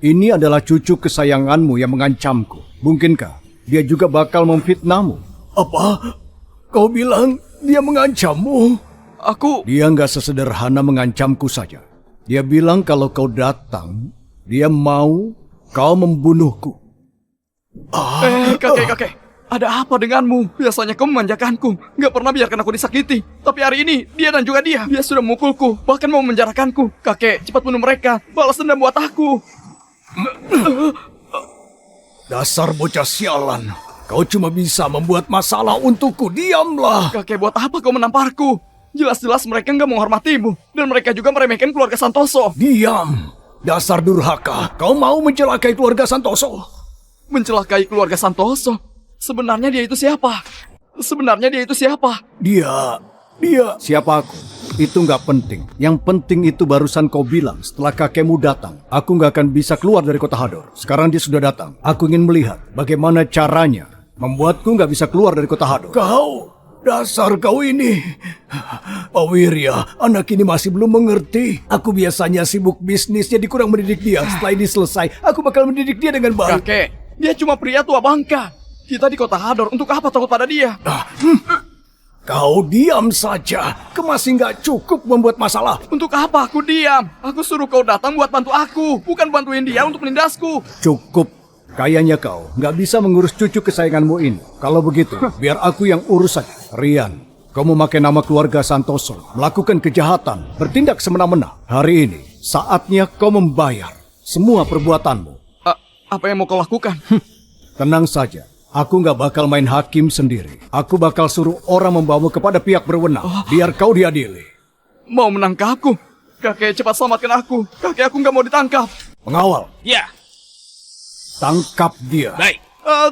S1: Ini adalah cucu kesayanganmu yang mengancamku. Mungkinkah dia juga bakal memfitnahmu? Apa? Kau bilang dia mengancammu? Dia nggak sesederhana mengancamku saja. Dia bilang kalau kau datang, dia mau kau membunuhku.
S3: Kakek. Ada apa denganmu? Biasanya kau memanjakanku. Gak pernah biarkan aku disakiti. Tapi hari ini, dia dan juga dia sudah memukulku. Bahkan mau menjarakanku. Kakek, cepat bunuh mereka. Balas dendam buat aku.
S1: Dasar bocah sialan. Kau cuma bisa membuat masalah untukku. Diamlah.
S3: Kakek, buat apa kau menamparku? Jelas-jelas mereka nggak menghormatimu. Dan mereka juga meremehkan keluarga Santoso.
S1: Diam. Dasar durhaka. Kau mau mencelakai keluarga Santoso?
S3: Mencelakai keluarga Santoso? Sebenarnya dia itu siapa?
S1: Dia... Siapa aku? Itu nggak penting. Yang penting itu barusan kau bilang setelah kakekmu datang. Aku nggak akan bisa keluar dari kota Hador. Sekarang dia sudah datang. Aku ingin melihat bagaimana caranya membuatku nggak bisa keluar dari kota Hador. Dasar kau ini. Pak Wirya, anak ini masih belum mengerti. Aku biasanya sibuk bisnis, jadi kurang mendidik dia. Setelah ini selesai, aku bakal mendidik dia dengan baik.
S3: Kakek, dia cuma pria tua bangka. Kita di kota Hador, untuk apa takut pada dia?
S1: Kau diam saja. Kau masih nggak cukup membuat masalah.
S3: Untuk apa aku diam? Aku suruh kau datang buat bantu aku, bukan bantuin dia untuk menindasku.
S1: Cukup. Kayaknya kau nggak bisa mengurus cucu kesayanganmu ini. Kalau begitu, biar aku yang urus saja. Rian, kau memakai nama keluarga Santoso, melakukan kejahatan, bertindak semena-mena. Hari ini, saatnya kau membayar semua perbuatanmu.
S3: Apa yang mau kau lakukan?
S1: Tenang saja. Aku nggak bakal main hakim sendiri. Aku bakal suruh orang membawamu kepada pihak berwenang. Biar kau diadili.
S3: Mau menangkapku? Kakek, cepat selamatkan aku. Kakek, aku nggak mau ditangkap.
S1: Pengawal,
S5: Ya,
S1: tangkap dia.
S5: baik.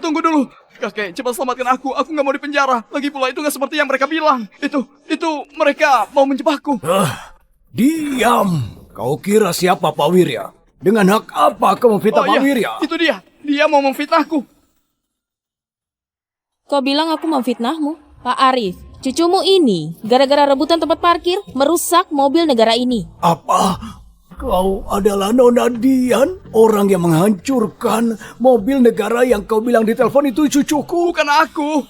S3: Tunggu dulu. Kakek, cepat selamatkan aku. Aku nggak mau dipenjara. Lagi pula itu nggak seperti yang mereka bilang. Itu mereka mau menjebakku.
S1: Diam. Kau kira siapa Pak Wirya? Dengan hak apa kau memfitnah Pak Wirya?
S3: Itu dia. Dia mau memfitnahku.
S2: Kau bilang aku memfitnahmu? Pak Arif, Cucumu ini, gara-gara rebutan tempat parkir, merusak mobil negara ini.
S1: Apa? Kau adalah Nona Dian, orang yang menghancurkan mobil negara yang kau bilang di telepon itu cucuku.
S3: Bukan aku.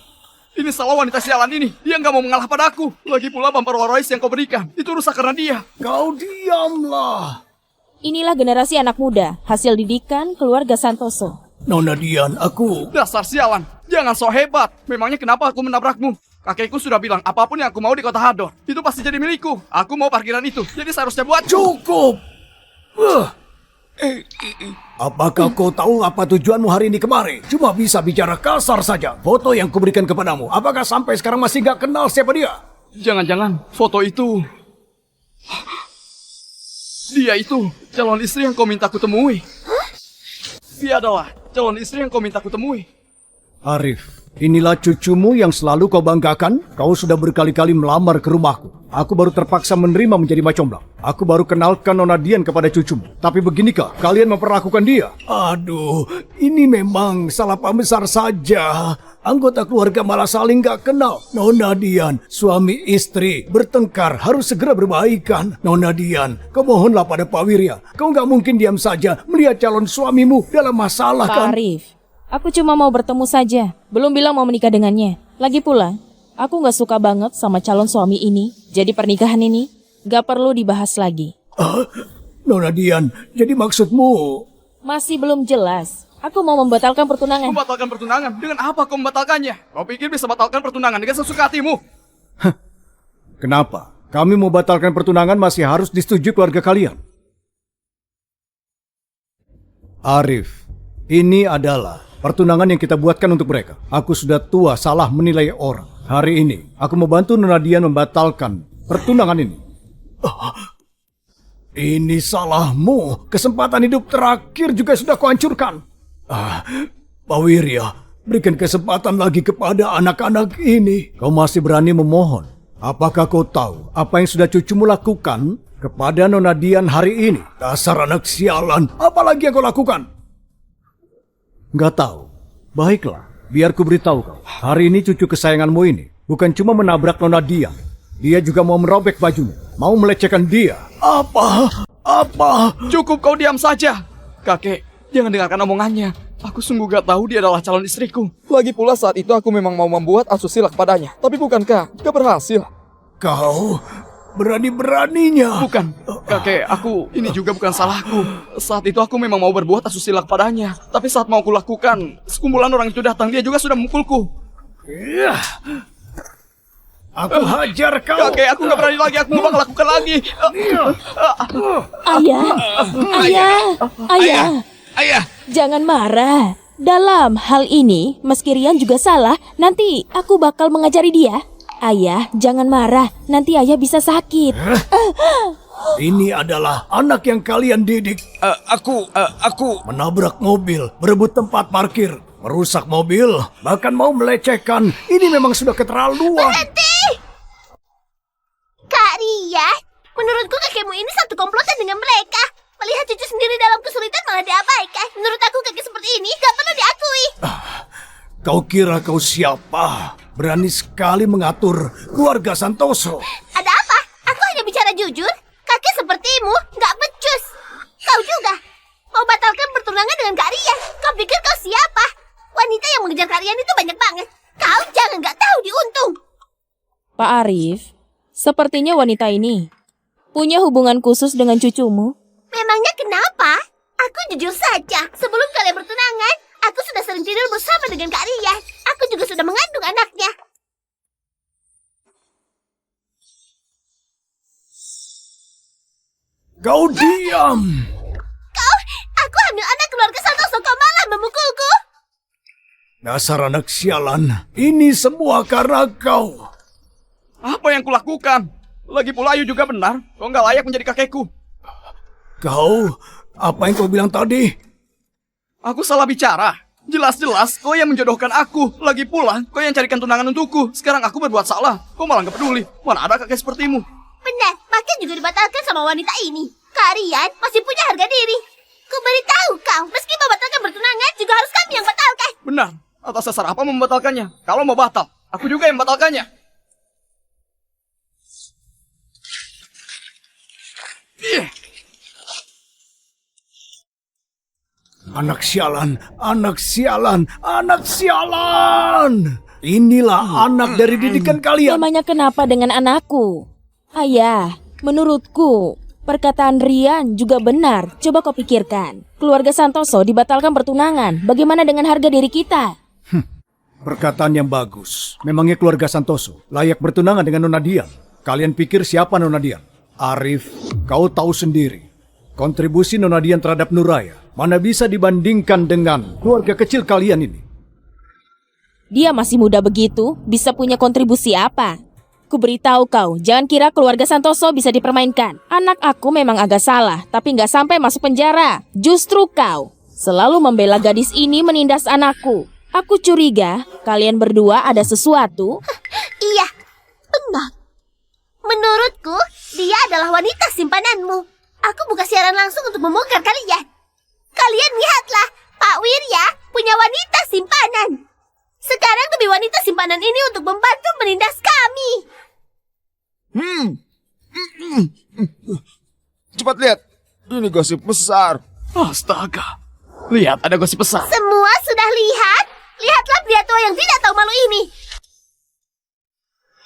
S3: Ini salah wanita sialan ini. Dia nggak mau mengalah padaku. Lagi pula bumper Rolls Royce yang kau berikan, itu rusak karena dia.
S1: Kau diamlah.
S2: Inilah generasi anak muda, hasil didikan keluarga Santoso.
S1: Nona Dian, aku...
S3: Dasar sialan. Jangan so hebat. Memangnya kenapa aku menabrakmu? Kakekku sudah bilang apapun yang aku mau di kota Hador, itu pasti jadi milikku. Aku mau parkiran itu, jadi seharusnya buat.
S1: Cukup! Apakah kau tahu apa tujuanmu hari ini kemari? Cuma bisa bicara kasar saja. Foto yang kuberikan kepadamu, apakah sampai sekarang masih gak kenal siapa dia?
S3: Jangan-jangan foto itu... Dia itu calon istri yang kau minta ku temui. Dia adalah calon istri yang kau minta ku temui.
S1: Arif, inilah cucumu yang selalu kau banggakan. Kau sudah berkali-kali melamar ke rumahku. Aku baru terpaksa menerima menjadi macomblang. Aku baru kenalkan Nona Dian kepada cucumu. Tapi beginikah kalian memperlakukan dia? Aduh, ini memang salah paham besar saja. Anggota keluarga malah saling gak kenal. Nona Dian, suami istri, bertengkar harus segera berbaikan. Nona Dian, kau mohonlah pada Pak Wirya. Kau gak mungkin diam saja melihat calon suamimu dalam masalah
S2: Pak
S1: kan?
S2: Arif, aku cuma mau bertemu saja. Belum bilang mau menikah dengannya. Lagi pula, aku gak suka banget sama calon suami ini. Jadi pernikahan ini gak perlu dibahas lagi.
S1: Nona Dian, jadi maksudmu...
S2: Masih belum jelas. Aku mau membatalkan pertunangan.
S3: Membatalkan pertunangan? Dengan apa kau membatalkannya? Kau pikir bisa batalkan pertunangan dengan sesuka hatimu?
S1: Kenapa? Kami mau batalkan pertunangan masih harus disetujui keluarga kalian. Arif, ini adalah pertunangan yang kita buatkan untuk mereka. Aku sudah tua salah menilai orang. Hari ini, aku mau bantu Nona Dian membatalkan pertunangan ini. Ini salahmu. Kesempatan hidup terakhir juga sudah kau hancurkan. Pak Wirya, berikan kesempatan lagi kepada anak-anak ini. Kau masih berani memohon. Apakah kau tahu apa yang sudah cucumu lakukan kepada Nona Dian hari ini? Dasar anak sialan, apalagi yang kau lakukan? Nggak tahu. Baiklah, biar ku beritahu kau. Hari ini cucu kesayanganmu ini bukan cuma menabrak Nona Dian. Dia juga mau merobek bajunya, mau melecehkan dia. Apa?
S3: Cukup kau diam saja. Kakek, jangan dengarkan omongannya. Aku sungguh gak tahu dia adalah calon istriku. Lagi pula saat itu aku memang mau membuat asusila kepadanya. Tapi bukankah gak berhasil?
S1: Kau berani-beraninya.
S3: Bukan, kakek, ini juga bukan salahku. Saat itu aku memang mau berbuat asusila kepadanya. Tapi saat mau kulakukan, sekumpulan orang itu datang, dia juga sudah memukulku.
S1: Aku hajar kau.
S3: Kakek, aku gak berani lagi, aku gak bakal lakukan lagi.
S2: Ayah, jangan marah. Dalam hal ini, meski Rian juga salah, nanti aku bakal mengajari dia. Ayah, jangan marah. Nanti ayah bisa sakit.
S1: Ini adalah anak yang kalian didik.
S5: Aku
S1: Menabrak mobil, berebut tempat parkir, merusak mobil, bahkan mau melecehkan. Ini memang sudah keterlaluan.
S4: Berhenti! Kak Rian, menurutku kakekmu ini satu komplotan dengan mereka. Melihat cucu sendiri dalam kesulitan malah diabaikan. Menurut aku kakek seperti ini gak perlu diakui.
S1: Kau kira kau siapa? Berani sekali mengatur keluarga Santoso.
S4: Ada apa? Aku hanya bicara jujur. Kakek sepertimu gak becus. Kau juga mau batalkan pertunangan dengan Kak Rian. Kau pikir kau siapa? Wanita yang mengejar Kak Rian itu banyak banget. Kau jangan gak tahu diuntung.
S2: Pak Arif, sepertinya wanita ini punya hubungan khusus dengan cucumu.
S4: Memangnya kenapa? Aku jujur saja. Sebelum kalian bertunangan, aku sudah sering tidur bersama dengan Kak Rian. Aku juga sudah mengandung anaknya.
S1: Kau diam.
S4: Aku hamil anak keluarga Santoso, kau malah memukulku.
S1: Dasar anak sialan. Ini semua karena kau.
S3: Apa yang kulakukan? Lagi pula Ayu juga benar. Kau gak layak menjadi kakekku.
S1: Kau, apa yang kau bilang tadi?
S3: Aku salah bicara. Jelas-jelas kau yang menjodohkan aku. Lagi pula kau yang carikan tunangan untukku. Sekarang aku berbuat salah. Kau malah gak peduli. Mana ada kakek sepertimu.
S4: Benar, makanya juga dibatalkan sama wanita ini. Kak Rian masih punya harga diri. Ku beritahu kau, meski membatalkan bertunangan juga harus kami yang batalkan.
S3: Benar. Atas dasar apa membatalkannya? Kalau mau batal, aku juga yang membatalkannya.
S1: Anak sialan, anak sialan, anak sialan. Inilah anak dari didikan kalian.
S2: Namanya kenapa dengan anakku? Ayah, menurutku perkataan Rian juga benar. Coba kau pikirkan. Keluarga Santoso dibatalkan bertunangan. Bagaimana dengan harga diri kita?
S1: Perkataan yang bagus. Memangnya keluarga Santoso layak bertunangan dengan Nona Dian? Kalian pikir siapa Nona Dian? Arif, kau tahu sendiri. Kontribusi Nona Dian terhadap Nuraya mana bisa dibandingkan dengan keluarga kecil kalian ini?
S2: Dia masih muda begitu, bisa punya kontribusi apa? Kuberitahu kau, jangan kira keluarga Santoso bisa dipermainkan. Anak aku memang agak salah, tapi nggak sampai masuk penjara. Justru kau selalu membela gadis ini menindas anakku. Aku curiga kalian berdua ada sesuatu.
S4: Iya, benar. Menurutku, dia adalah wanita simpananmu. Aku buka siaran langsung untuk membongkar kalian. Kalian lihatlah, Pak Wirya punya wanita simpanan. Sekarang demi wanita simpanan ini untuk membantu menindas kami.
S8: Cepat lihat. Ini gosip besar.
S3: Astaga. Lihat, ada gosip besar.
S4: Semua sudah lihat? Lihatlah pria tua yang tidak tahu malu ini.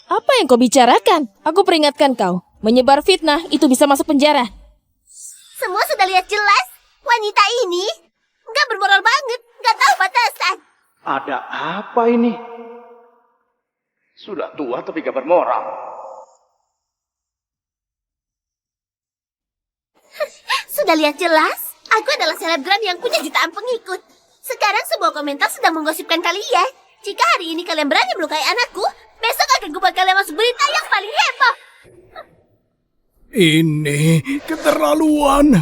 S2: Apa yang kau bicarakan? Aku peringatkan kau, menyebar fitnah itu bisa masuk penjara.
S4: Semua sudah lihat jelas. Wanita ini nggak bermoral banget, nggak tahu batasan.
S6: Ada apa ini?
S3: Sudah tua tapi gak bermoral.
S4: Sudah lihat jelas, aku adalah selebgram yang punya jutaan pengikut. Sekarang sebuah komentar sedang menggosipkan kalian. Jika hari ini kalian berani melukai anakku, besok akan kubuat kalian masuk berita yang paling heboh.
S1: Ini keterlaluan.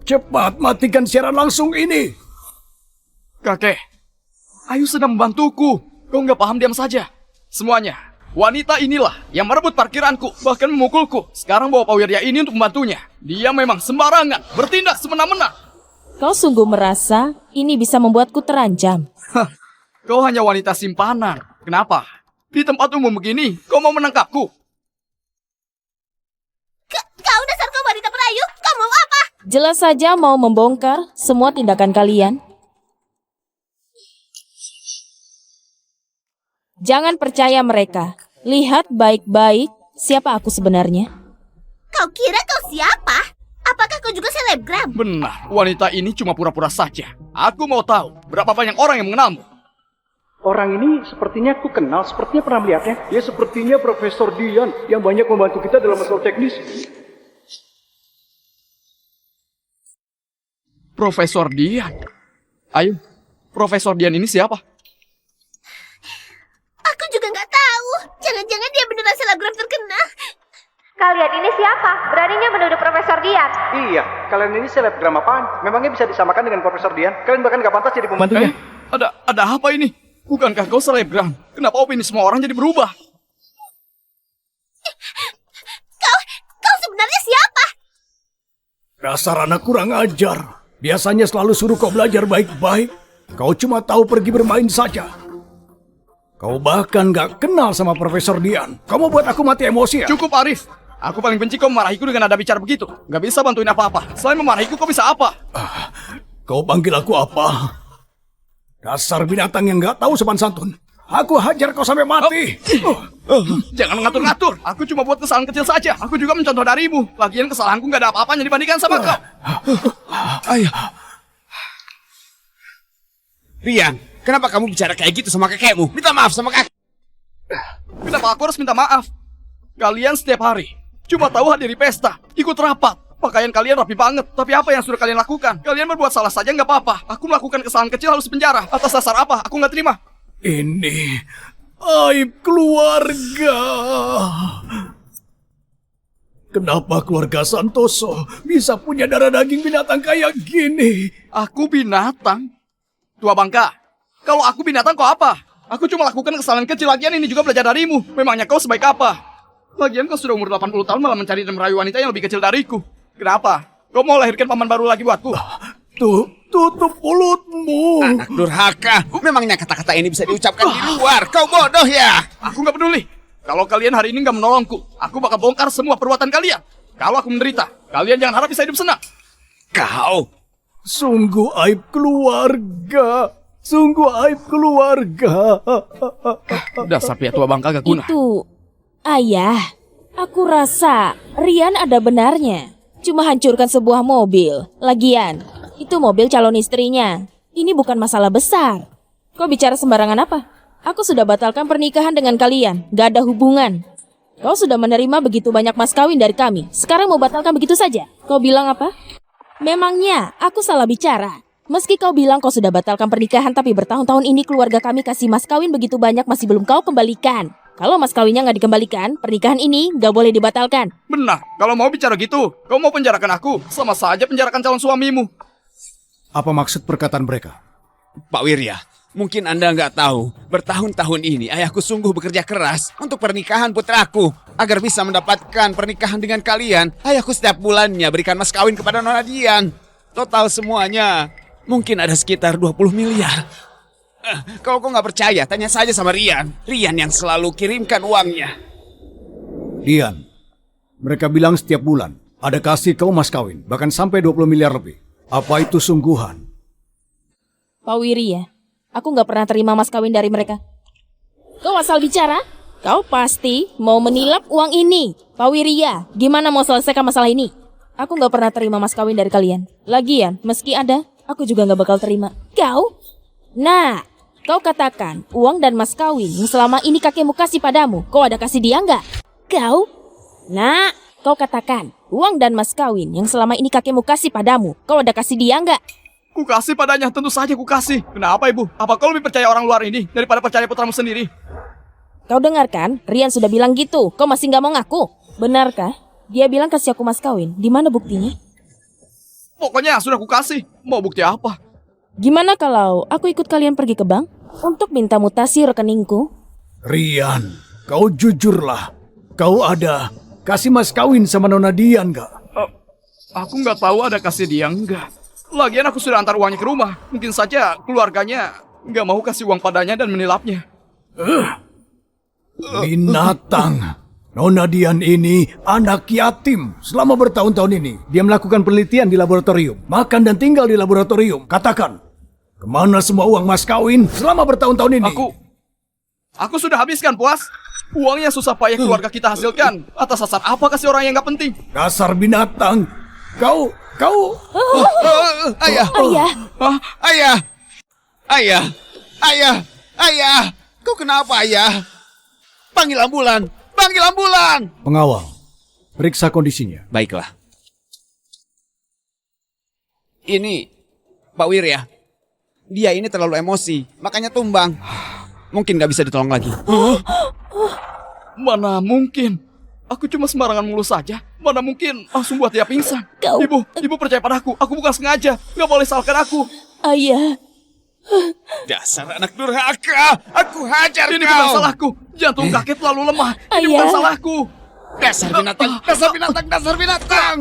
S1: Cepat matikan siaran langsung ini.
S3: Kakek, Ayu sedang membantuku. Kau nggak paham, diam saja. Semuanya, wanita inilah yang merebut parkiranku, bahkan memukulku. Sekarang bawa Pak Wirya ini untuk membantunya. Dia memang sembarangan, bertindak semena-mena.
S2: Kau sungguh merasa ini bisa membuatku terancam.
S3: Hah, kau hanya wanita simpanan. Kenapa? Di tempat umum begini, kau mau menangkapku?
S4: Kau dasar kau wanita perayu, kau mau apa?
S2: Jelas saja mau membongkar semua tindakan kalian. Jangan percaya mereka. Lihat baik-baik siapa aku sebenarnya.
S4: Kau kira kau siapa? Apakah kau juga selebgram?
S3: Benar, wanita ini cuma pura-pura saja. Aku mau tahu berapa banyak orang yang mengenalmu.
S6: Orang ini sepertinya aku kenal, sepertinya pernah melihatnya. Dia sepertinya Profesor Dian yang banyak membantu kita dalam masalah teknis.
S3: Profesor Dian? Ayo, Profesor Dian ini siapa?
S4: Aku juga nggak tahu. Jangan-jangan dia beneran selebgram terkenal.
S7: Kalian ini siapa? Beraninya menuduh Profesor Dian?
S6: Iya, kalian ini selebgram apaan? Memangnya bisa disamakan dengan Profesor Dian? Kalian bahkan gak pantas jadi pembantunya.
S3: Ada apa ini? Bukankah kau selebgram? Kenapa opini semua orang jadi berubah?
S4: Kau sebenarnya siapa?
S1: Dasar anak kurang ajar. Biasanya selalu suruh kau belajar baik-baik. Kau cuma tahu pergi bermain saja. Kau bahkan gak kenal sama Profesor Dian. Kau mau buat aku mati emosi ya?
S3: Cukup, Arif. Aku paling benci kau memarahiku dengan nada bicara begitu. Gak bisa bantuin apa-apa. Selain memarahiku, kau bisa apa?
S1: Kau panggil aku apa? Dasar binatang yang gak tahu sopan santun. Aku hajar kau sampai mati.
S3: Jangan ngatur-ngatur. Aku cuma buat kesalahan kecil saja. Aku juga mencontoh darimu. Lagian kesalahanku gak ada apa-apanya dibandingkan sama kau.
S5: Ayo. Rian, kenapa kamu bicara kayak gitu sama kakekmu? Minta maaf sama kakek.
S3: Kenapa aku harus minta maaf? Kalian setiap hari cuma tahu hadiri pesta, ikut rapat. Pakaian kalian rapi banget. Tapi apa yang sudah kalian lakukan? Kalian berbuat salah saja nggak apa-apa. Aku melakukan kesalahan kecil harus penjara. Atas dasar apa? Aku nggak terima.
S1: Ini aib keluarga. Kenapa keluarga Santoso bisa punya darah daging binatang kayak gini?
S3: Aku binatang? Tua bangka, kalau aku binatang kau apa? Aku cuma lakukan kesalahan kecil. Lagian ini juga belajar darimu. Memangnya kau sebaik apa? Lagian kau sudah umur 80 tahun malah mencari dan merayu wanita yang lebih kecil dariku. Kenapa? Kau mau lahirkan paman baru lagi buatku?
S1: Tutup mulutmu.
S5: Anak durhaka. Memangnya kata-kata ini bisa diucapkan di luar? Kau bodoh ya?
S3: Aku nggak peduli. Kalau kalian hari ini nggak menolongku, aku bakal bongkar semua perbuatan kalian. Kalau aku menderita, kalian jangan harap bisa hidup senang.
S5: Kau!
S1: Sungguh aib keluarga. Sungguh aib keluarga.
S3: Dasar pihak tua bangka gak guna.
S2: Itu, ayah, aku rasa Rian ada benarnya. Cuma hancurkan sebuah mobil. Lagian, itu mobil calon istrinya. Ini bukan masalah besar. Kau bicara sembarangan apa? Aku sudah batalkan pernikahan dengan kalian. Gak ada hubungan. Kau sudah menerima begitu banyak mas kawin dari kami. Sekarang mau batalkan begitu saja? Kau bilang apa? Memangnya aku salah bicara? Meski kau bilang kau sudah batalkan pernikahan, tapi bertahun-tahun ini keluarga kami kasih mas kawin begitu banyak masih belum kau kembalikan. Kalau mas kawinnya nggak dikembalikan, pernikahan ini nggak boleh dibatalkan.
S3: Benar, kalau mau bicara gitu, kau mau penjarakan aku, sama saja penjarakan calon suamimu.
S1: Apa maksud perkataan mereka?
S5: Pak Wirya, mungkin Anda nggak tahu, bertahun-tahun ini ayahku sungguh bekerja keras untuk pernikahan putraku. Agar bisa mendapatkan pernikahan dengan kalian, ayahku setiap bulannya berikan mas kawin kepada Nona Dian. Total semuanya mungkin ada sekitar 20 miliar. Kalau kau nggak percaya, tanya saja sama Rian. Rian yang selalu kirimkan uangnya.
S1: Dian, mereka bilang setiap bulan ada kasih kau mas kawin, bahkan sampai 20 miliar lebih. Apa itu sungguhan?
S2: Pak Wirya, aku nggak pernah terima mas kawin dari mereka. Kau asal bicara? Kau pasti mau menilap uang ini. Pak Wirya, gimana mau selesaikan masalah ini? Aku nggak pernah terima mas kawin dari kalian. Lagian, meski ada, aku juga nggak bakal terima. Kau? Nah, kau katakan uang dan mas kawin yang selama ini kakekmu kasih padamu, kau ada kasih dia nggak? Kau? Nah, kau katakan uang dan mas kawin yang selama ini kakekmu kasih padamu, kau ada kasih dia nggak?
S3: Ku kasih padanya, tentu saja ku kasih. Kenapa ibu? Apa kau lebih percaya orang luar ini daripada percaya putramu sendiri?
S2: Kau dengar kan? Rian sudah bilang gitu. Kau masih nggak mau ngaku? Benarkah? Dia bilang kasih aku mas kawin. Di mana buktinya?
S3: Pokoknya sudah ku kasih. Mau bukti apa?
S2: Gimana kalau aku ikut kalian pergi ke bank untuk minta mutasi rekeningku?
S1: Rian, kau jujurlah. Kau ada kasih mas kawin sama Nona Dian nggak?
S3: Aku nggak tahu ada kasih dia enggak. Lagian aku sudah antar uangnya ke rumah. Mungkin saja keluarganya nggak mau kasih uang padanya dan menilapnya.
S1: Binatang. Nona Dian ini anak yatim. Selama bertahun-tahun ini, dia melakukan penelitian di laboratorium. Makan dan tinggal di laboratorium. Katakan, kemana semua uang mas kawin selama bertahun-tahun ini?
S3: Aku sudah habiskan, Puas. Uang yang susah payah keluarga kita hasilkan. Atas dasar apa kasih orang yang nggak penting?
S1: Dasar binatang. Kau...
S5: Ayah!
S2: Ayah!
S5: Ayah! Ayah! Ayah! Ayah! Kau kenapa, ayah? Panggil ambulan! Panggil ambulan!
S1: Pengawal, periksa kondisinya.
S5: Baiklah. Ini, Pak Wirya. Dia ini terlalu emosi, makanya tumbang. Mungkin nggak bisa ditolong lagi.
S3: Mana mungkin? Aku cuma sembarangan mulu saja. Mana mungkin langsung buat dia pingsan.
S2: Kau-
S3: Ibu percaya padaku. Aku bukan sengaja. Nggak boleh salahkan aku.
S2: Ayah!
S5: Dasar anak durhaka! Aku hajar
S3: Ini
S5: kau!
S3: bukan salahku. Jantung kakek terlalu lemah. Ini
S2: Ayah.
S3: bukan salahku.
S5: Dasar binatang! Dasar binatang! Dasar binatang!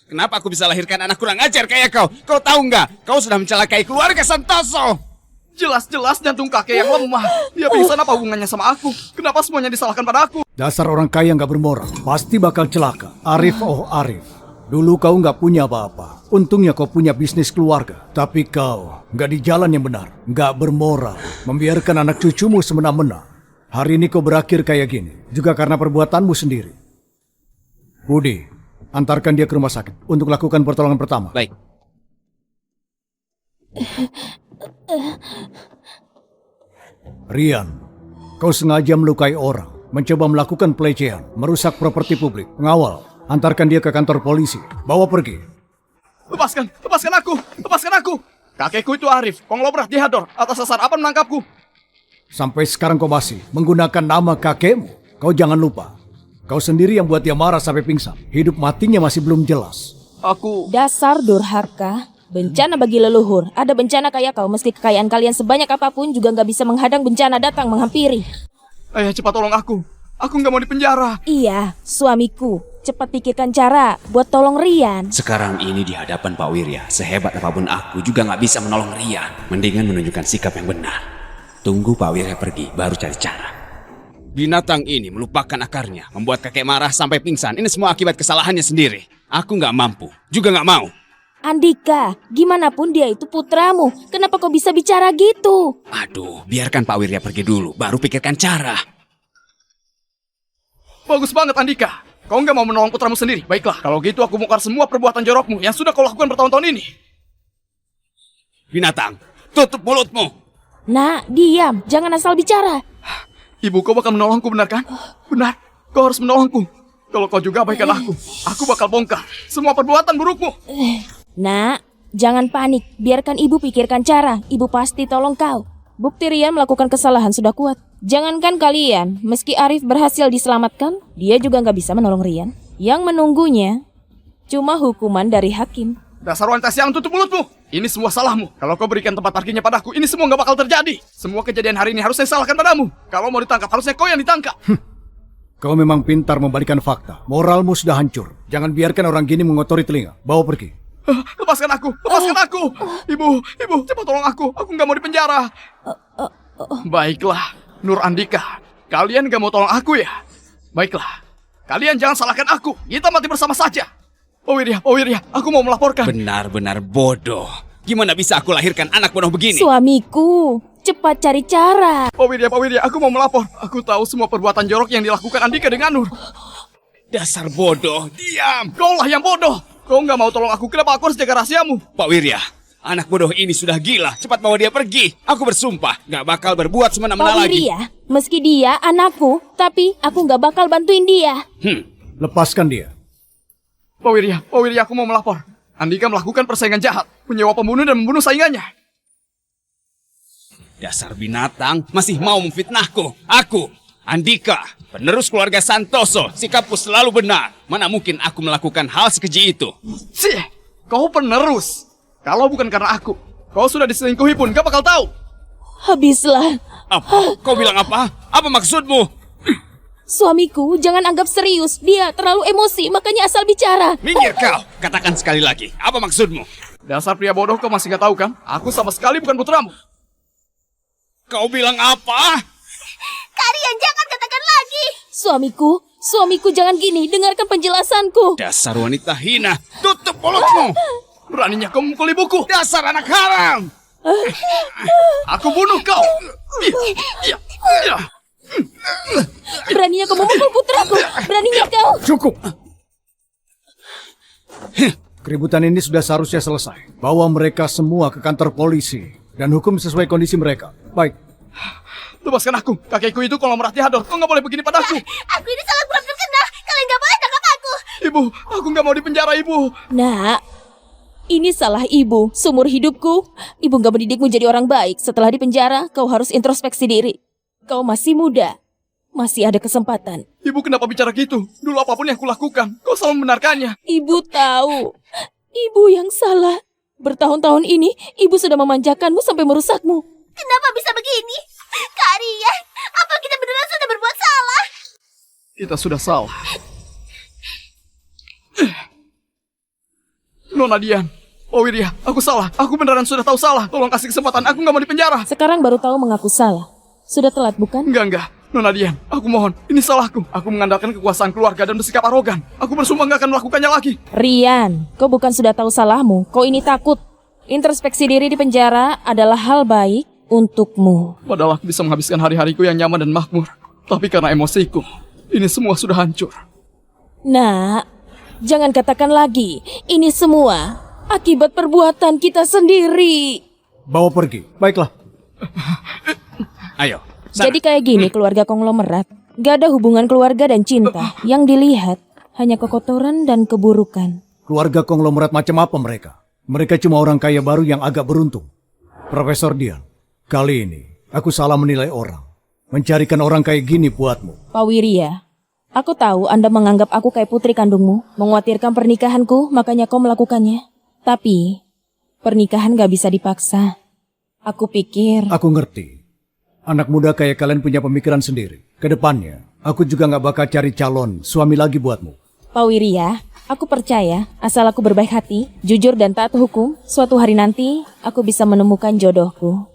S5: Kenapa aku bisa lahirkan anak kurang ajar kayak kau? Kau tahu nggak? Kau sudah mencelakai keluarga Santoso!
S3: Jelas-jelas jantung kakek yang lemah. Dia pingsan apa hubungannya sama aku? Kenapa semuanya disalahkan pada aku?
S1: Dasar orang kaya nggak bermoral, pasti bakal celaka. Arif oh Arif. Dulu kau nggak punya apa-apa. Untungnya kau punya bisnis keluarga. Tapi kau nggak di jalan yang benar. Nggak bermoral. Membiarkan anak cucumu semena-mena. Hari ini kau berakhir kayak gini. Juga karena perbuatanmu sendiri. Budi, antarkan dia ke rumah sakit untuk lakukan pertolongan pertama.
S5: Baik.
S1: Rian, kau sengaja melukai orang, mencoba melakukan pelecehan, merusak properti publik. Pengawal, antarkan dia ke kantor polisi. Bawa pergi.
S3: Lepaskan aku. Kakekku itu Arif, konglomerat dihador. Atas dasar apa menangkapku?
S1: Sampai sekarang kau masih menggunakan nama kakekmu. Kau jangan lupa, kau sendiri yang buat dia marah sampai pingsan. Hidup matinya masih belum jelas.
S2: Dasar durhaka. Bencana bagi leluhur. Ada bencana kayak kau, meski kekayaan kalian sebanyak apapun juga nggak bisa menghadang bencana datang menghampiri.
S3: Ayah, cepat tolong aku. Aku nggak mau dipenjara.
S2: Iya, suamiku. Cepat pikirkan cara buat tolong Rian.
S5: Sekarang ini di hadapan Pak Wirya, sehebat apapun aku juga nggak bisa menolong Rian. Mendingan menunjukkan sikap yang benar. Tunggu Pak Wirya pergi, baru cari cara. Binatang ini melupakan akarnya, membuat kakek marah sampai pingsan. Ini semua akibat kesalahannya sendiri. Aku nggak mampu, juga nggak mau.
S2: Andika, gimana pun dia itu putramu. Kenapa kau bisa bicara gitu?
S5: Aduh, biarkan Pak Wirya pergi dulu, baru pikirkan cara.
S3: Bagus banget Andika. Kau nggak mau menolong putramu sendiri. Baiklah, kalau gitu aku bongkar semua perbuatan jorokmu yang sudah kau lakukan bertahun-tahun ini.
S5: Binatang, tutup mulutmu.
S2: Nak, diam. Jangan asal bicara.
S3: Ibu, kau bakal menolongku, benar kan? Benar, kau harus menolongku. Kalau kau juga abaikan aku bakal bongkar semua perbuatan burukmu.
S2: Nak, jangan panik. Biarkan ibu pikirkan cara. Ibu pasti tolong kau. Bukti Rian melakukan kesalahan sudah kuat. Jangankan kalian, meski Arif berhasil diselamatkan, dia juga nggak bisa menolong Rian. Yang menunggunya cuma hukuman dari hakim.
S3: Dasar wanita siang, tutup mulutmu. Ini semua salahmu. Kalau kau berikan tempat parkirnya padaku, ini semua nggak bakal terjadi. Semua kejadian hari ini harus saya salahkan padamu. Kalau mau ditangkap, harusnya kau yang ditangkap.
S1: Kau memang pintar membalikan fakta. Moralmu sudah hancur. Jangan biarkan orang gini mengotori telinga. Bawa pergi.
S3: Lepaskan aku, lepaskan aku. Ibu, cepat tolong aku. Aku nggak mau dipenjara. Baiklah, Nur Andika. Kalian nggak mau tolong aku ya? Baiklah, kalian jangan salahkan aku. Kita mati bersama saja. Pak Wirya, aku mau melaporkan.
S5: Benar-benar bodoh. Gimana bisa aku lahirkan anak bodoh begini?
S2: Suamiku, cepat cari cara.
S3: Pak Wirya, aku mau melapor. Aku tahu semua perbuatan jorok yang dilakukan Andika dengan Nur.
S5: Dasar bodoh, diam.
S3: Kaulah yang bodoh. Kau nggak mau tolong aku, kenapa aku harus jaga rahasiamu?
S5: Pak Wirya, anak bodoh ini sudah gila. Cepat bawa dia pergi. Aku bersumpah, nggak bakal berbuat semena-mena
S2: Pak
S5: lagi.
S2: Wirya, meski dia anakku, tapi aku nggak bakal bantuin dia.
S1: Lepaskan dia.
S3: Pak Wirya, aku mau melapor. Andika melakukan persaingan jahat, menyewa pembunuh dan membunuh saingannya.
S5: Dasar binatang, masih mau memfitnahku. Aku, Andika, penerus keluarga Santoso, sikapku selalu benar. Mana mungkin aku melakukan hal sekeji itu?
S3: Sih, kau penerus. Kalau bukan karena aku, kau sudah diselingkuhi pun gak bakal tahu.
S2: Habislah.
S5: Apa? Kau bilang apa? Apa maksudmu?
S2: Suamiku, jangan anggap serius. Dia terlalu emosi, makanya asal bicara.
S5: Minggir kau, katakan sekali lagi. Apa maksudmu?
S3: Dasar pria bodoh, kau masih gak tahu kan? Aku sama sekali bukan putramu.
S5: Kau bilang apa?
S4: Kalian jangan katakan lagi.
S2: Suamiku jangan gini. Dengarkan penjelasanku.
S5: Dasar wanita hina, tutup mulutmu.
S3: Beraninya kau memukul ibuku.
S5: Dasar anak haram.
S3: Aku bunuh kau. Iya.
S2: Beraninya kau memukul putraku. Beraninya kau.
S1: Cukup. Keributan ini sudah seharusnya selesai. Bawa mereka semua ke kantor polisi dan hukum sesuai kondisi mereka. Baik.
S3: Lepaskan aku. Kakekku itu kalau merhati hador. Kau gak boleh begini padaku.
S4: Aku ini salah kurang terkenal. Kalian gak boleh tangkap aku.
S3: Ibu, aku gak mau dipenjara, Ibu.
S2: Nak, ini salah ibu. Seumur hidupku, ibu gak mendidikmu jadi orang baik. Setelah dipenjara, kau harus introspeksi diri. Kau masih muda. Masih ada kesempatan.
S3: Ibu kenapa bicara gitu? Dulu apapun yang kulakukan, kau selalu membenarkannya.
S2: Ibu tahu. Ibu yang salah. Bertahun-tahun ini, ibu sudah memanjakanmu sampai merusakmu.
S4: Kenapa bisa begini? Kak Rian, apa kita beneran sudah berbuat salah?
S3: Kita sudah salah. Nona Dian, oh Wirya, aku salah. Aku beneran sudah tahu salah. Tolong kasih kesempatan, aku gak mau dipenjara.
S2: Sekarang baru tahu mengaku salah. Sudah telat, bukan?
S3: Enggak. Nona Dian, aku mohon. Ini salahku. Aku mengandalkan kekuasaan keluarga dan bersikap arogan. Aku bersumpah gak akan melakukannya lagi.
S2: Rian, kau bukan sudah tahu salahmu. Kau ini takut. Introspeksi diri di penjara adalah hal baik untukmu.
S3: Padahal aku bisa menghabiskan hari-hariku yang nyaman dan makmur. Tapi karena emosiku, ini semua sudah hancur.
S2: Nak, jangan katakan lagi. Ini semua akibat perbuatan kita sendiri.
S1: Bawa pergi. Baiklah.
S5: Ayo. Sana.
S2: Jadi kayak gini keluarga konglomerat. Gak ada hubungan keluarga dan cinta. Yang dilihat hanya kekotoran dan keburukan.
S1: Keluarga konglomerat macam apa mereka? Mereka cuma orang kaya baru yang agak beruntung. Profesor Dian, kali ini aku salah menilai orang. Mencarikan orang kayak gini buatmu.
S2: Pak Wirya, aku tahu Anda menganggap aku kayak putri kandungmu. Mengkhawatirkan pernikahanku, makanya kau melakukannya. Tapi, pernikahan gak bisa dipaksa. Aku pikir...
S1: Aku ngerti. Anak muda kayak kalian punya pemikiran sendiri. Kedepannya, aku juga gak bakal cari calon suami lagi buatmu.
S2: Pak Wirya, aku percaya asal aku berbaik hati, jujur dan taat hukum, suatu hari nanti aku bisa menemukan jodohku.